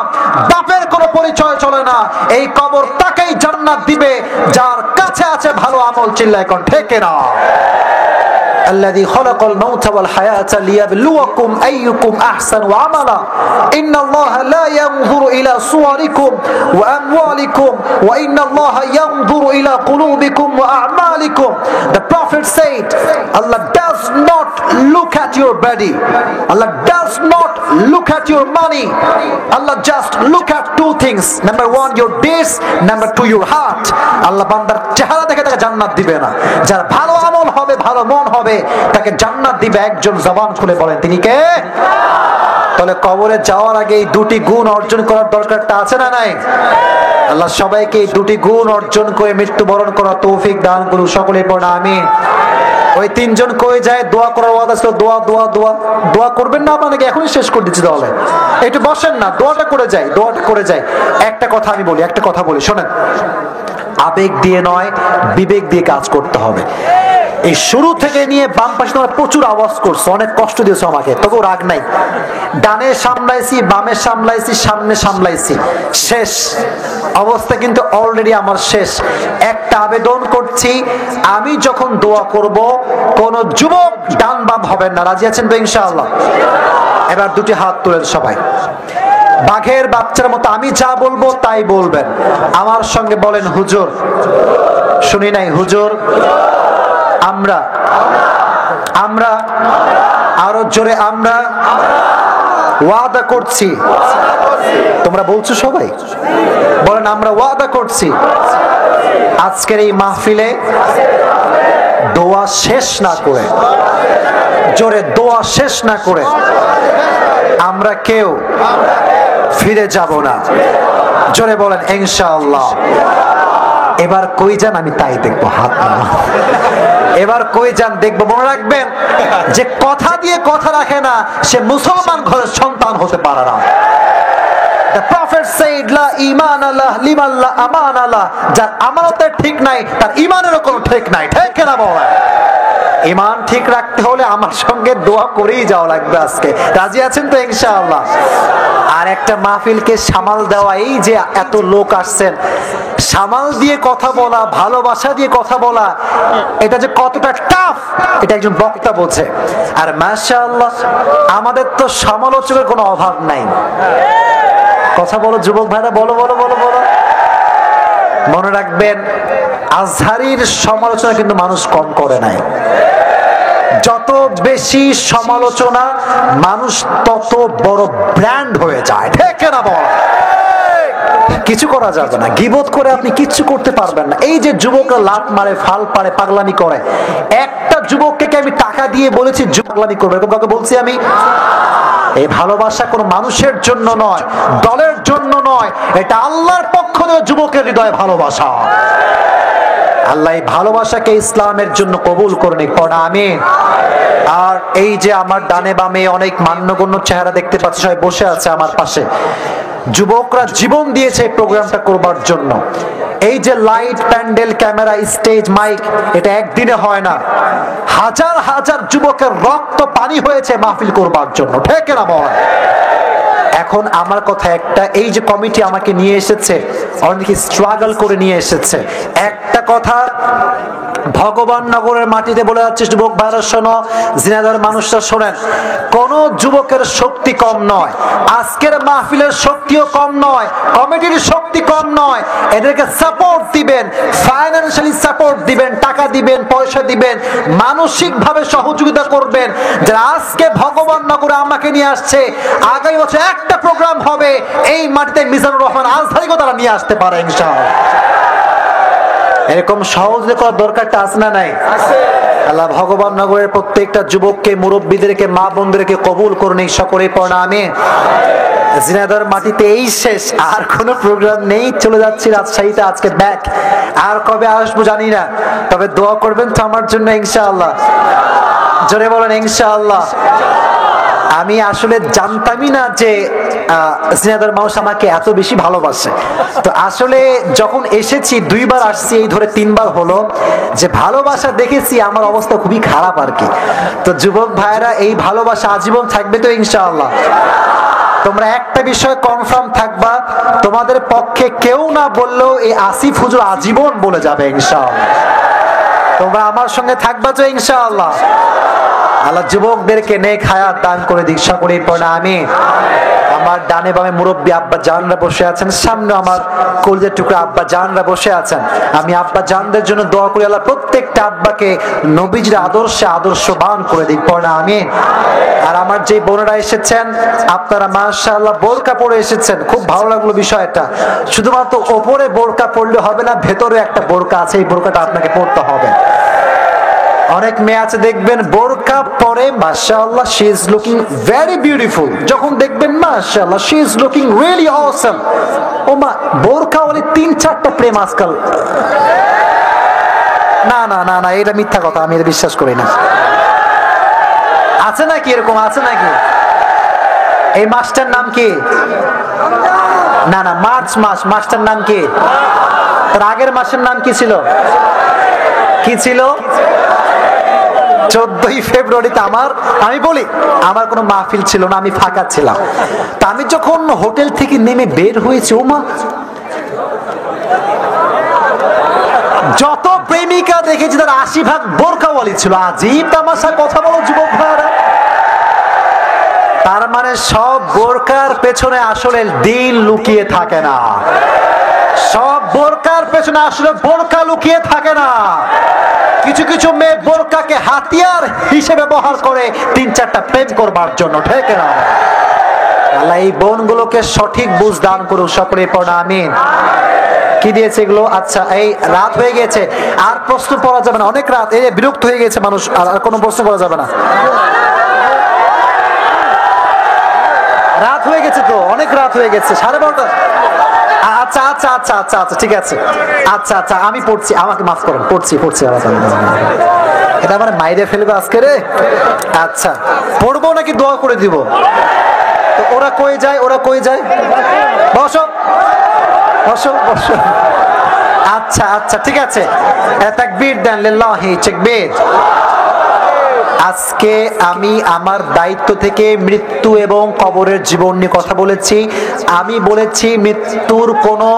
বাপের কোনো পরিচয় চলে না। এই কবর তাকেই জান্নাত দিবে যার কাছে আছে ভালো আমল। চিল্লায় কোন ঠিক না? الذي خلق الموت والحياة ليبلوكم أيكم أحسن عملا إن الله لا ينظر إلى صوركم وأموالكم وإن الله ينظر إلى قلوبكم وأعمالكم. The Prophet said, Allah does not look at your body, Allah does not look at your money, Allah just look at two things. Number one, your deeds. Number two, your heart. Allah বান্দার চেহারা দেখে তাকে জান্নাত দিবে না। যার ভালো আমল হবে, ভালো মন হবে, তাকে জান্নাত দিবে একজন। জবান খুলে বলেন তিনি কে? তাহলে কবরে যাওয়ার আগে এই দুটি গুণ অর্জন করার দরকারটা আছে না নাই? আল্লাহ সবাইকে এই দুটি গুণ অর্জন করে মৃত্যুবরণ করার তৌফিক দান করুন। সকলে পড়া আমিন। ওই তিনজন কই যায় দোয়া করার ওয়াদা ছিল, দোয়া দোয়া দোয়া। দোয়া করবেন না আপনাকে এখনই শেষ করে দিচ্ছি। তাহলে একটু বসেন না, দোয়াটা করে যাই, দোয়াটা করে যাই। একটা কথা আমি বলি, একটা কথা বলি, শোনেন। আবেগ দিয়ে নয়, বিবেক দিয়ে কাজ করতে হবে। এই শুরু থেকে নিয়ে বাম পাশে তোমরা প্রচুর আওয়াজ করছো, অনেক কষ্ট দিয়েছো আমাকে, তবুও রাগ নাই। ডানে সামলাইছি, বামে সামলাইছি, সামনে সামলাইছি, শেষ অবস্থা কিন্তু অলরেডি আমার শেষ। একটা আবেদন করছি, আমি যখন দোয়া করব কোন যুবক ডান বাম হবেন না। রাজি আছেন তো ইনশাআল্লাহ? এবার দুটি হাত তুলেন সবাই, বাঘের বাচ্চার মতো আমি যা বলবো তাই বলবেন। আমার সঙ্গে বলেন হুজুর। শুনি নাই, হুজুর। আমরা আমরা আরো জোরে আমরা ওয়াদা করছি। তোমরা বলছো সবাই? বলেন আমরা ওয়াদা করছি আজকের এই মাহফিলে দোয়া শেষ না করে, জোরে দোয়া শেষ না করে আমরা কেউ ফিরে যাব না। জোরে বলেন ইনশাআল্লাহ। এবার কই যান আমি তাই দেখবো। হাত না, এবার কই যান দেখবো। মনে রাখবেন, যে কথা দিয়ে কথা রাখে না সে মুসলমান ঘরের সন্তান হতে পারে না। The Prophet said, La iman Allah liman la aman Allah. যার আমানতের ঠিক নাই তার ইমানেরও কোনো ঠিক নাই। ঠিক না বলেন? ইমান ঠিক রাখতে হলে আমার সঙ্গে দোয়া করেই যাওয়া লাগবে আজকে। রাজি আছেন তো ইনশাআল্লাহ? আর একটা মাহফিলকে সামাল দেওয়া, এই যে এত লোক আসছেন, সামাল দিয়ে কথা বলা, ভালোবাসা দিয়ে কথা বলা, এটা যে কতটা টাফ এটা একজন বক্তা বোঝে। আর মাশাআল্লাহ আমাদের তো সমালোচকের কোনো অভাব নাই। কথা বলো যুবক ভাইরা, বলো বলো বলো বলো। মনে রাখবেন, আজহারীর সমালোচনা কিন্তু মানুষ কম করে নাই। যত বেশি সমালোচনা মানুষ তত বড় ব্র্যান্ড হয়ে যায়। ঠিক না বল? কিছু করা যাবে না, গীবত করে আপনি কিচ্ছু করতে পারবেন না। এই যে যুবকরা লাত মারে, ফাল পারে, পাগলামি করে, একটা যুবককে আমি টাকা দিয়ে বলেছি পাগলামি করবে, এরকম কাউকে বলছি আমি? এই ভালোবাসা কোন মানুষের জন্য নয়, দলের জন্য নয়, এটা আল্লাহর পক্ষ থেকে যুবকের হৃদয়ে ভালোবাসা। আল্লাহ এই ভালোবাসাকে ইসলামের জন্য কবুল করে নিক। পড়া আমিন। আর এই যে আমার ডানে বামে অনেক মান্যগণ্য চেহারা দেখতে পাচ্ছি, সবাই বসে আছে আমার পাশে। যুবকরা জীবন দিয়েছে এই প্রোগ্রামটা করবার জন্য। এই যে light, pandal, camera, stage, mic, এটা একদিনে হয় না। হাজার হাজার যুবকের রক্ত পানি হয়েছে মাহফিল করবার জন্য। ঠিক না বল? এখন আমার কথা একটা, এই যে কমিটি আমাকে নিয়ে এসেছে, অনেকে স্ট্রাগল করে নিয়ে এসেছে। একটা কথা ভগবান নগরের মাটিতে বলে যাচ্ছে, যুবক ভাইরা শোনো, জিনাদার মানুষরা শোনেন, কোন যুবকের শক্তি কম নয়, আজকের মাহফিলের শক্তিও কম নয়, কমিটির শক্তি কম নয়। এদেরকে সাপোর্ট দিবেন, ফাইন্যান্সিয়ালি সাপোর্ট দিবেন, টাকা দিবেন, পয়সা দিবেন, মানসিক ভাবে সহযোগিতা করবেন। যারা আজকে ভগবান নগরে আমাকে নিয়ে আসছে, আগামী বছর একটা প্রোগ্রাম হবে এই মাটিতে মিজানুর রহমান আজহারীকে তারা নিয়ে আসতে পারে ইনশাআল্লাহ। এরকম সহযোগিতা করার দরকারটা আছে না নাই? আল্লাহ ভগবান নগরের প্রত্যেকটা যুবককে, মুরব্বীদেরকে, মা বোনদেরকে কবুল করুন। সকলেই পড়া আমিন। জিনাদার মাটিতে এই শেষ, আর কোনো প্রোগ্রাম নেই। চলে যাচ্ছি রাজশাহীতে, আজকে ব্যাক। আর কবে আসবো জানি না, তবে দোয়া করবেন তো আমার জন্য ইনশাআল্লাহ। জোরে বলেন ইনশাআল্লাহ। আমি আসলে জানতামই না যে জিনাদার মানুষ আমাকে এত বেশি ভালোবাসে। তো আসলে যখন এসেছি, দুইবার আসছি, এই ধরে তিনবার হলো, যে ভালোবাসা দেখেছি আমার অবস্থা খুবই খারাপ আর কি। তো যুবক ভাইরা, এই ভালোবাসা আজীবন থাকবে তো ইনশাআল্লাহ? তোমরা একটা বিষয় কনফার্ম থাকবা, তোমাদের পক্ষে কেউ না বললেও এই আসিফ হুজুর আজীবন বলে যাবে ইনশাআল্লাহ। তোমরা আমার সঙ্গে থাকবা তো ইনশাআল্লাহ? আল্লাহ যুবকদেরকে নেক হায়াত দান করে দিক, সকলেই পড়া আমিন। আমার ডানে বামে মুরব্বী আব্বা জানরা বসে আছেন, সামনে আমার কলিজার টুকরা আব্বা জানরা বসে আছেন। আমি আব্বা জানদের জন্য দোয়া করি আল্লাহ প্রত্যেকটা আব্বাকে নবীজির আদর্শে আদর্শবান করে দিক, পড়া আমিন। আর আমার যে বোনেরা এসেছেন আপনারা মাশাআল্লাহ বোরকা পরে এসেছেন, খুব ভালো লাগলো বিষয়টা। শুধুমাত্র ওপরে বোরকা পরলে হবে না, ভেতরে একটা বোরকা আছে, এই বোরকাটা আপনাকে পরতে হবে। অনেক মেয়ে আছে দেখবেন বোরকা পরে মাশাআল্লাহ she is looking very beautiful, যখন দেখবেন মাশাআল্লাহ she is looking really awesome. ও মা, বোরকা ওই 3-4টা প্রেম আজকাল। না না না না, এটা মিথ্যা কথা, আমি এটা বিশ্বাস করি না। আছে নাকি এরকম, আছে নাকি? এই মাসটার নাম কি? না না, মার্চ মাস, মাসটার নাম কি? তার আগের মাসের নাম কি ছিল? কি ছিল? 14ই ফেব্রুয়ারিতে আমি বলি আমার কোনো মাহফিল ছিল না, আমি ফাঁকা ছিলাম। তা আমি যখন হোটেল থেকে নেমে বের হয়েছি, ও মা, যত প্রেমিকা দেখেছি তার 80% বোরকাওয়ালি ছিল। আজীব তামাশা, কথা বলো যুবক ভাইরা। তার মানে সব বোরকার পেছনে আসলে দিন লুকিয়ে থাকে না, সব বোরকার পেছনে আসলে বোরকা লুকিয়ে থাকে না। কিছু কিছু মেয়ে বোরকাকে হাতিয়ার হিসেবে ব্যবহার করে 3-4টা প্রেম করবার জন্য, ঠিক না? আল্লাহ এই বোনগুলোকে সঠিক বুঝ দান করুক, সকলে পড়া আমিন। কি দিয়েছে এগুলো? আচ্ছা, এই রাত হয়ে গেছে, আর প্রশ্ন পড়া যাবে না, অনেক রাত, এই বিরক্ত হয়ে গেছে মানুষ, আর কোনো প্রশ্ন করা যাবে না। রাত হয়ে গেছে তো, অনেক রাত হয়ে গেছে, 12:30। আচ্ছা আচ্ছা আচ্ছা আচ্ছা আচ্ছা, ঠিক আছে। আচ্ছা আচ্ছা, আমি পড়ছি, আমাকে মাফ করুন, পড়ছি। এটা আমার মাইরে ফেলবে আজকে রে। আচ্ছা, পড়বো নাকি দোয়া করে দিব? তো ওরা কই যায়, ওরা কই যায়? বসো বসো বসো। আচ্ছা আচ্ছা, ঠিক আছে। তাকবীর দেন, লিল্লাহি তাকবীর। আজকে আমি আমার দায়িত্ব থেকে মৃত্যু এবং কবরের জীবন নিয়ে কথা বলেছি। আমি বলেছি মৃত্যুর কোনো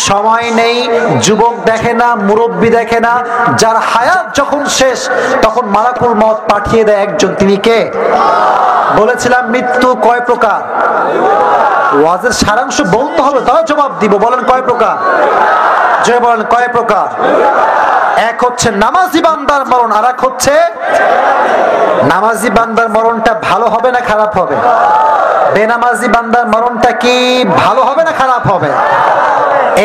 সময় নেই, যুবক দেখে না, মুরব্বী দেখে না। যার হায়াত যখন শেষ তখন মালাকুল মউত পাঠিয়ে দেয় একজন, তিনি কে? বলেছিলাম মৃত্যু কয় প্রকার? ওয়াজের সারাংশ বলতে হবে, তাও জবাব দিব। বলেন কয় প্রকার? জয় বলেন কয় প্রকার? এক হচ্ছে নামাজি বান্দার মরণ, আর এক হচ্ছে নামাজি বান্দার মরণটা ভালো হবে না খারাপ হবে? বেনামাজি বান্দার মরণটা কি ভালো হবে না খারাপ হবে?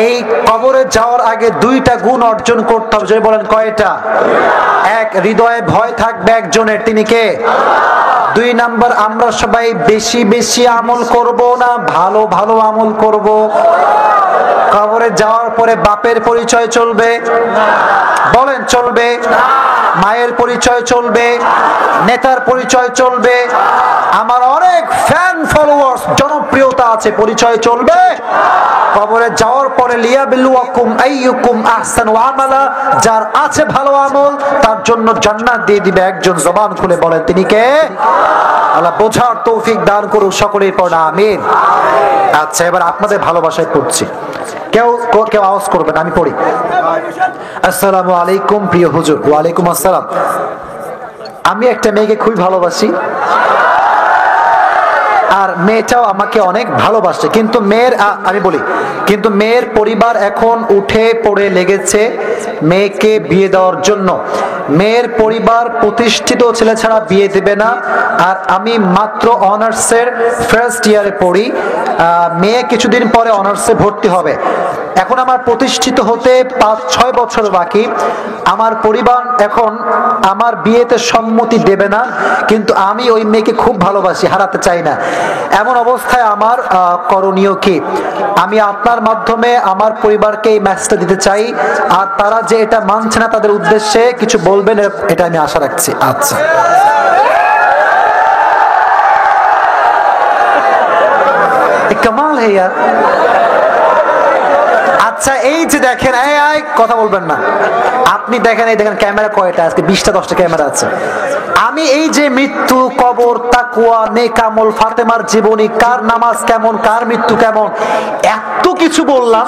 এই কবরে যাওয়ার আগে 2টা গুণ অর্জন করতে হবে। যদি বলেন কয়টা? এক, হৃদয়ে ভয় থাকবে একজনের, তিনি কে? 2 নাম্বার, আমরা সবাই বেশি বেশি আমল করব না ভালো ভালো আমল করব। কবরে যাওয়ার পরে বাপের পরিচয় চলবে? বলেন চলবে? মায়ের পরিচয় চলবে? নেতার পরিচয় চলবে? আমার অনেক ফ্যান ফলোয়ার্স, জনপ্রিয়তা আছে, পরিচয় চলবে? কবরে যাওয়ার পরে লিয়াবিলুয়াকুম আইয়ুকুম আহসানু আমালা, যার আছে ভালো আমল তার জন্য জান্নাত দিয়ে দিবে একজন। জবান খুলে বলেন তিনি কে? আল্লাহ বোঝার তৌফিক দান করুক, সকলেই পড়া আমিন। আচ্ছা, এবার আপনাদের ভালোবাসায় পড়ছি, কেউ কেউ আওয়াজ করবেন, আমি পড়ি। আসসালামু আলাইকুম প্রিয় হুজুর। ওয়ালাইকুম আসসালাম। আমি একটা মেয়েকে খুবই ভালোবাসি, আর মেয়েটাও আমাকে অনেক ভালোবাসে, কিন্তু আমি বলি, কিন্তু মেয়ের পরিবার এখন উঠে পড়ে লেগেছে মেয়েকে বিয়ে দেওয়ার জন্য। মেয়ের পরিবার প্রতিষ্ঠিত ছেলে ছাড়া বিয়ে দেবে না, আর আমি মাত্র অনার্সের ফার্স্ট ইয়ারে পড়ি। মেয়ে কিছুদিন পরে অনার্সে ভর্তি হবে। এখন আমার প্রতিষ্ঠিত হতে 5-6 বছর বাকি। আমার পরিবার এখন আমার বিয়েতে সম্মতি দেবে না, কিন্তু আমি ওই মেয়েকে খুব ভালোবাসি, হারাতে চাই না। এমন অবস্থায় আমার করণীয় কি? আমি আপনার মাধ্যমে আমার পরিবারকে এই মেসেজটা দিতে চাই, আর তারা যে এটা মানছে না তাদের উদ্দেশ্যে কিছু বলবেন, এটা আমি আশা রাখছি। আচ্ছা, কামাল হ্যাঁ। আচ্ছা, এই যে দেখেন, কথা বলবেন না আপনি, দেখেন এই দেখেন ক্যামেরা কয়টা? আজকে 20টা-10টা ক্যামেরা আছে। আমি এই যে মৃত্যু, কবর, তাকওয়া, নেক আমল, ফাতেমার জীবনী, কার নামাজ কেমন, কার মৃত্যু কেমন, এত কিছু বললাম,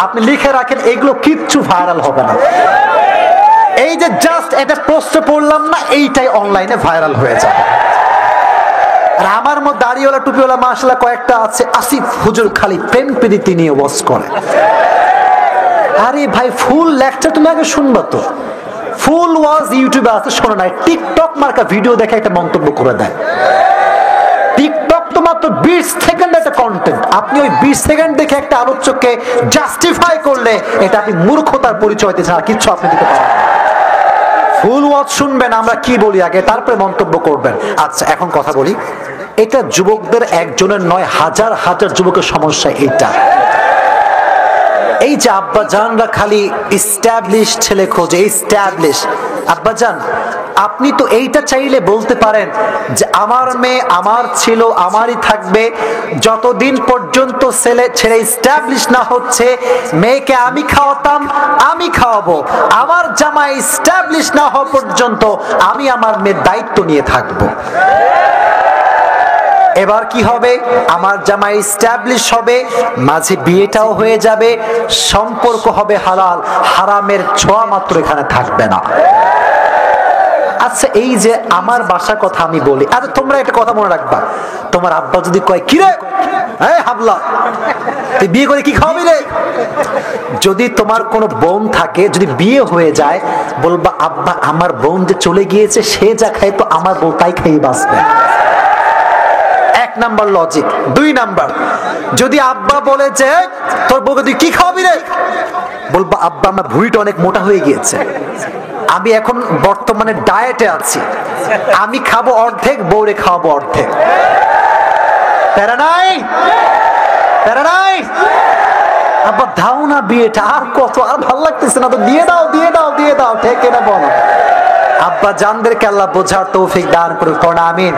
আপনি লিখে রাখেন, এগুলো কিচ্ছু ভাইরাল হবে না। এই যে জাস্ট এটা পোস্ট পড়লাম না, এইটাই অনলাইনে ভাইরাল হয়ে যাবে। আর আমার মধ্যে দাড়িওয়ালা টুপিওয়ালা মাশাআল্লাহ কয়েকটা আছে, আসিফ হুজুর খালি প্রেম প্রীতি নিয়ে ওয়াজ করে। আরে ভাই ফুল লেকচার তুমি আগে শুনবা তো, ফুল ওয়াজ ইউটিউবে আছে, শোনো না। টিকটক মার্কা ভিডিও দেখে একটা মন্তব্য করে দেয়। টিকটক তো মাত্র 20 সেকেন্ড একটা কন্টেন্ট, আপনি ওই 20 সেকেন্ড দেখে একটা আলোচককে জাস্টিফাই করলে এটা আপনি মূর্খতার পরিচয় দিচ্ছেন, আর কিচ্ছু আপনি দিতে পারেন। ফুল ওয়াজ শুনবেন আমরা কি বলি আগে, তারপরে মন্তব্য করবেন। আচ্ছা এখন কথা বলি, এটা যুবকদের একজনের নয়, হাজার হাজার যুবকের সমস্যা এটা। এই যে আব্বা জানরা খালি ইস্টাবলিশ ছেলে খোঁজে, ইস্টাবলিশ। আব্বা জান আপনি তো এইটা চাইলে বলতে পারেন যে আমার মেয়ে আমার ছিল, আমারই থাকবে, যতদিন পর্যন্ত ছেলে ইস্টাবলিশ না হচ্ছে মেয়েকে আমি খাওয়াতাম, আমি খাওয়াবো, আমার জামাই ইস্টাবলিশ না হওয়া পর্যন্ত আমি আমার মেয়ের দায়িত্ব নিয়ে থাকবো। এবার কি হবে, আমার জামাই এস্টাবলিশ হবে, মাঝে বিয়েটাও হয়ে যাবে, সম্পর্ক হবে হালাল, হারামের ছোঁয়া মাত্র এখানে থাকবে না। আচ্ছা এই যে আমার বাসার কথা আমি বলি, আচ্ছা তোমরা একটা কথা মনে রাখবা, তোমার আব্বা যদি কয় কি রে এই হাবলা তুই বিয়ে করে কি খাওয়াবি রে, যদি তোমার কোনো বোন থাকে, যদি বিয়ে হয়ে যায়, বলবা আব্বা আমার বোন যে চলে গিয়েছে সে যা খায় তো আমার বউ তাই খাইয়ে বাঁচবে। এক নাম্বার লজিক। 2 নাম্বার, যদি আব্বা বলে যে তোর বউকে তুই কি খাওয়াবি রে, বলবা আব্বা আমার ভুঁড়িটা অনেক মোটা হয়ে গিয়েছে, আমি এখন বর্তমানে ডায়েটে আছি, আমি খাবো অর্ধেক, বউরে খাওয়াবো অর্ধেক। প্যারা নাই, প্যারা নাই। আব্বা দাও না বিয়েটা, আর কত, আর ভালো লাগতেছে না তো, দিয়ে দাও দিয়ে দাও দিয়ে দাও, ঠিক না বলো। আব্বা জানদেরকে আল্লাহ বোঝার তৌফিক দান করুক, পড়া আমিন।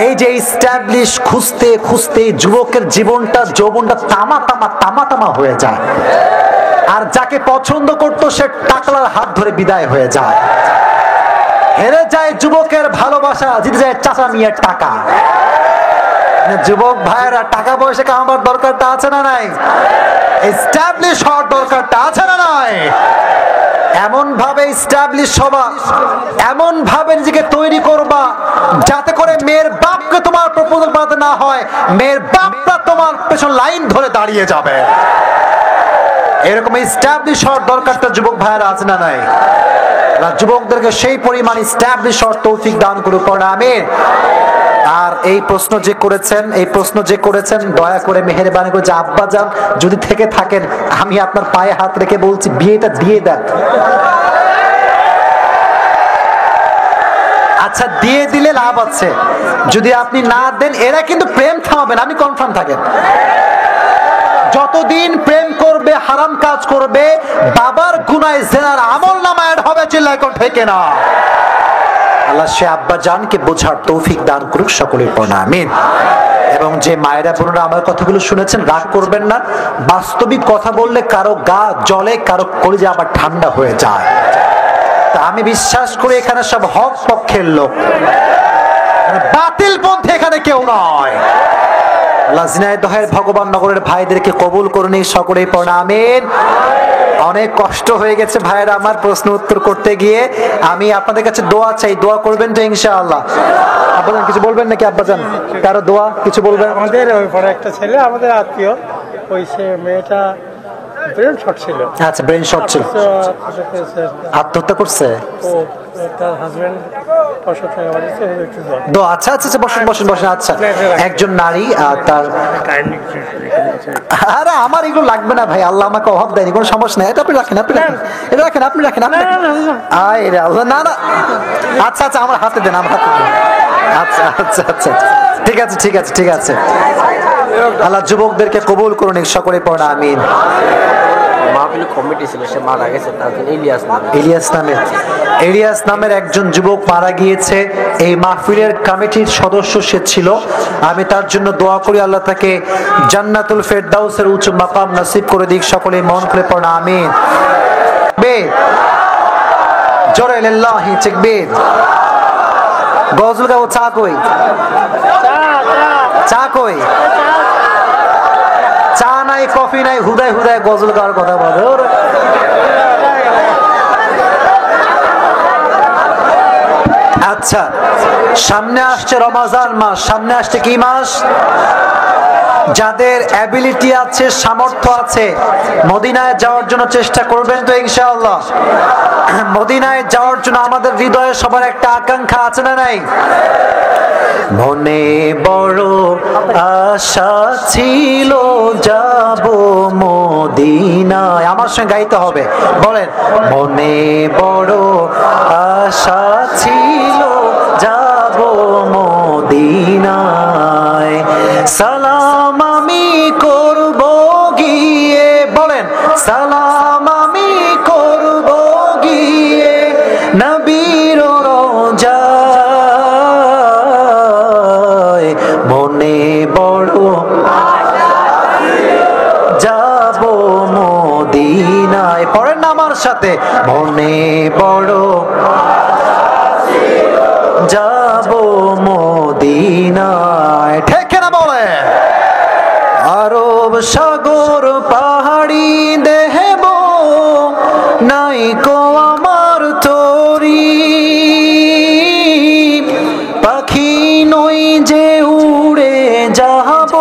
এই যে এস্টাবলিশ খুঁজতে খুঁজতে যুবকের জীবনটা, যৌবনটা তামা তামা তামা তামা হয়ে যায়, আর যাকে পছন্দ করতো সে টাকলার হাত ধরে বিদায় হয়ে যায়, হেরে যায় যুবকের ভালোবাসা, জিতে যায় চাচা মিয়ার টাকা। যুবক ভাইয়েরা টাকা পয়সা কামাবার দরকারটা আছে না নাই, এস্টাবলিশ হওয়ার দরকারটা আছে না নাই, এমন ভাবে এস্টাবলিশ হবা, এমন ভাবে নিজেকে তৈরি করবা যাতে করে মেয়ের বাপকে তোমার প্রপোজাল বানাতে না হয়, মেয়ের বাপটা তোমার পেছন লাইন ধরে দাঁড়িয়ে যাবে। এরকম এস্টাবলিশ হওয়ার দরকারটা যুবক ভাইয়েরা আছে না নাই, যুবকদেরকে সেই পরিমাণ এস্টাবলিশ হওয়ার তৌফিক দান করুক, পড়া আমিন। আর এই প্রশ্ন যে করেছেন দয়া করে মেহেরবানি করে, যে আব্বা যান যদি থেকে থাকেন আমি আপনার পায়ে হাত রেখে বলছি বিয়েটা দিয়ে দেন। আচ্ছা দিয়ে দিলে লাভ আছে, যদি আপনি না দেন এরা কিন্তু প্রেম থামাবেন, আপনি কনফার্ম থাকেন। যতদিন প্রেম করবে, হারাম কাজ করবে, বাবার গুনায় জেনার আমল নামা অ্যাড হবে, চিল্লায় কোন ঠিক না। আল্লাহ সে আব্বা জানকে বোঝার তৌফিক দান করুক, সকলের পড়া আমিন। এবং যে মায়েরা বোনেরা আমার কথাগুলো শুনেছেন রাগ করবেন না, বাস্তবিক কথা বললে কারো গা জ্বলে, কারো কলিজা আবার ঠান্ডা হয়ে যায়। তা আমি বিশ্বাস করি এখানে সব হক পক্ষের লোক, বাতিল পন্থী এখানে কেউ নয়। আল্লাহ ঝিনাইদহের ভগবান নগরের ভাইদেরকে কবুল করুন, সকলেই পড়া আমিন। অনেক কষ্ট হয়ে গেছে ভাইয়েরা আমার প্রশ্ন উত্তর করতে গিয়ে, আমি আপনাদের কাছে দোয়া চাই, দোয়া করবেন তো ইনশাআল্লাহ। আব্বাজান কিছু বলবেন নাকি, আব্বাজান কারো দোয়া কিছু বলবেন? আমাদের ওই বড় একটা ছেলে, আমাদের আত্মীয়, ওই সে মেয়েটা ব্রেন শট ছিল। আচ্ছা ব্রেন শট ছিল, আত্মহত্যা করছে। তার হাজবেন্ড আচ্ছা আচ্ছা আচ্ছা বসেন বসেন বসেন। আচ্ছা একজন নারী তার, আরে আমার এগুলো লাগবে না ভাই, আল্লাহ আমাকে অভাব দেয়নি, কোনো সমস্যা নেই, এটা আপনি রাখেন, আপনি রাখেন, এটা রাখেন, আপনি রাখেন, আপনি আরে আল্লাহ না না। আচ্ছা আচ্ছা আমার হাতে দেন, আমার হাতে দেন। আচ্ছা আচ্ছা আচ্ছা ঠিক আছে ঠিক আছে ঠিক আছে। আল্লাহ যুবকদেরকে কবুল করুন, সকলে পড়া আমিন। ইলিয়াস নামের একজন যুবক মারা গিয়েছে, এই মাহফিলের কমিটির সদস্য সে ছিল। আমি তার জন্য দোয়া করি আল্লাহ তাকে জান্নাতুল ফেরদাউসের উঁচু মাকাম নসিব করে দিক, সকলে মন করে পড়া আমিন। জোরে লিল্লাহি তাকবীর। গজল গাও, চা কই, চা কই, চা নাই কফি নাই, হুদায় হুদায় গজল গাওয়ার কথা বলে। আচ্ছা, সামনে আসছে রমজান মাস, সামনে আসছে কি মাস? যাদের অ্যাবিলিটি আছে, সামর্থ্য আছে, মদিনায় যাওয়ার জন্য চেষ্টা করবেন তো ইনশাআল্লাহ? মদিনায় যাওয়ার জন্য আমাদের হৃদয়ে সবার একটা আকাঙ্ক্ষা আছে না নাই? মনে বড় আশা ছিল যাব মদিনায়। আমার সঙ্গে গাইতে হবে, বলেন মনে বড় আশা ছিল যাব মদিনায়। সালাম আমি করব গিয়ে, বলেন সালাম আমি করব গিয়ে নবীর রওজায়। মনে বড় যাব মদিনায়। পড়েন না আমার সাথে, মনে বড় যাব মদিনায়। ঠিক না বলে? আরব সাগর পাহাড়ি দেহব নাই কো আমার তরি, পাখি নই যে উড়ে যাব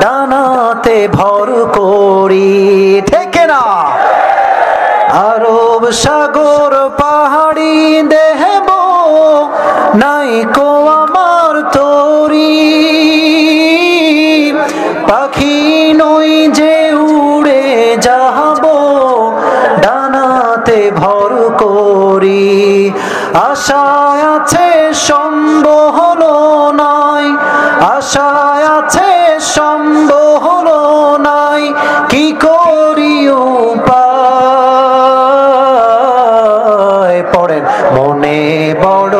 ডানাতে ভর করি। ঠিক না? আরব সাগর পাহাড়ি দেহব নাই কো আমার তরি, পাখি নই যে উড়ে যাব ডানাতে ভর করি। আশায় আছে সম্ভব হলো নাই, আশায় আছে সম্ভব হলো নাই, কি করি উপায়? পড়েন মনে বড়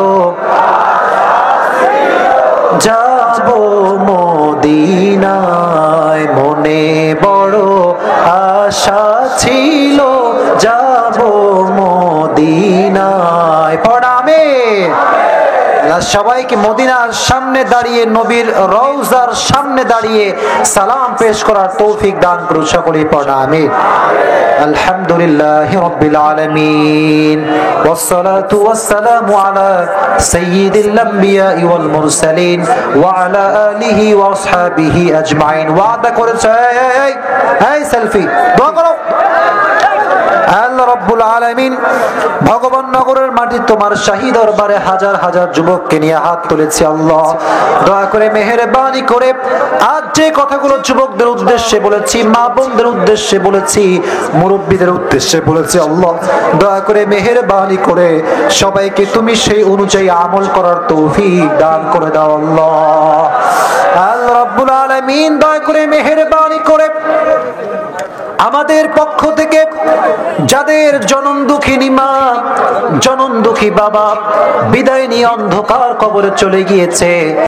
যাব মদিনায়। মনে বড় আশা ছিল যাব মদিনায়। পড়ামে সবাইকে মদিনার সামনে দাঁড়িয়ে, নবীর রওজার সামনে দাঁড়িয়ে সালাম পেশ করার তৌফিক দান করুন সকলে। পড়া আমিন। আলহামদুলিল্লাহি রাব্বিল আলামিন ওয়াসসালাতু ওয়াসসালামু আলা সাইয়্যিদিল আমবিয়া ওয়াল মুরসালিন ওয়া আলা আলিহি ওয়া আসহাবিহি আজমাইন। ওয়াদা করেছে, এই সেলফি দোয়া করো। আল্লাহ রাব্বুল আলামিন ভগবান নগরের মাটি তোমার শাহী দরবারে হাজার হাজার যুবককে নিয়ে হাত তুলেছি। আল্লাহ দয়া করে মেহেরবানি করে আজ যে কথাগুলো যুবকদের উদ্দেশ্যে বলেছি, মা বোনদের উদ্দেশ্যে বলেছি, মুরব্বীদের উদ্দেশ্যে বলেছি, আল্লাহ দয়া করে মেহেরবানি করে সবাইকে তুমি সেই অনুযায়ী আমল করার তৌফিক দান করে দাও। আল্লাহ আল্লাহ রাব্বুল আলামিন দয়া করে মেহেরবানি করে আমাদের পক্ষ থেকে যাদের জনন দুঃখিনী মা, জনন দুঃখী বাবা বিদায় নিয়ে অন্ধকার কবরে চলে গিয়েছে,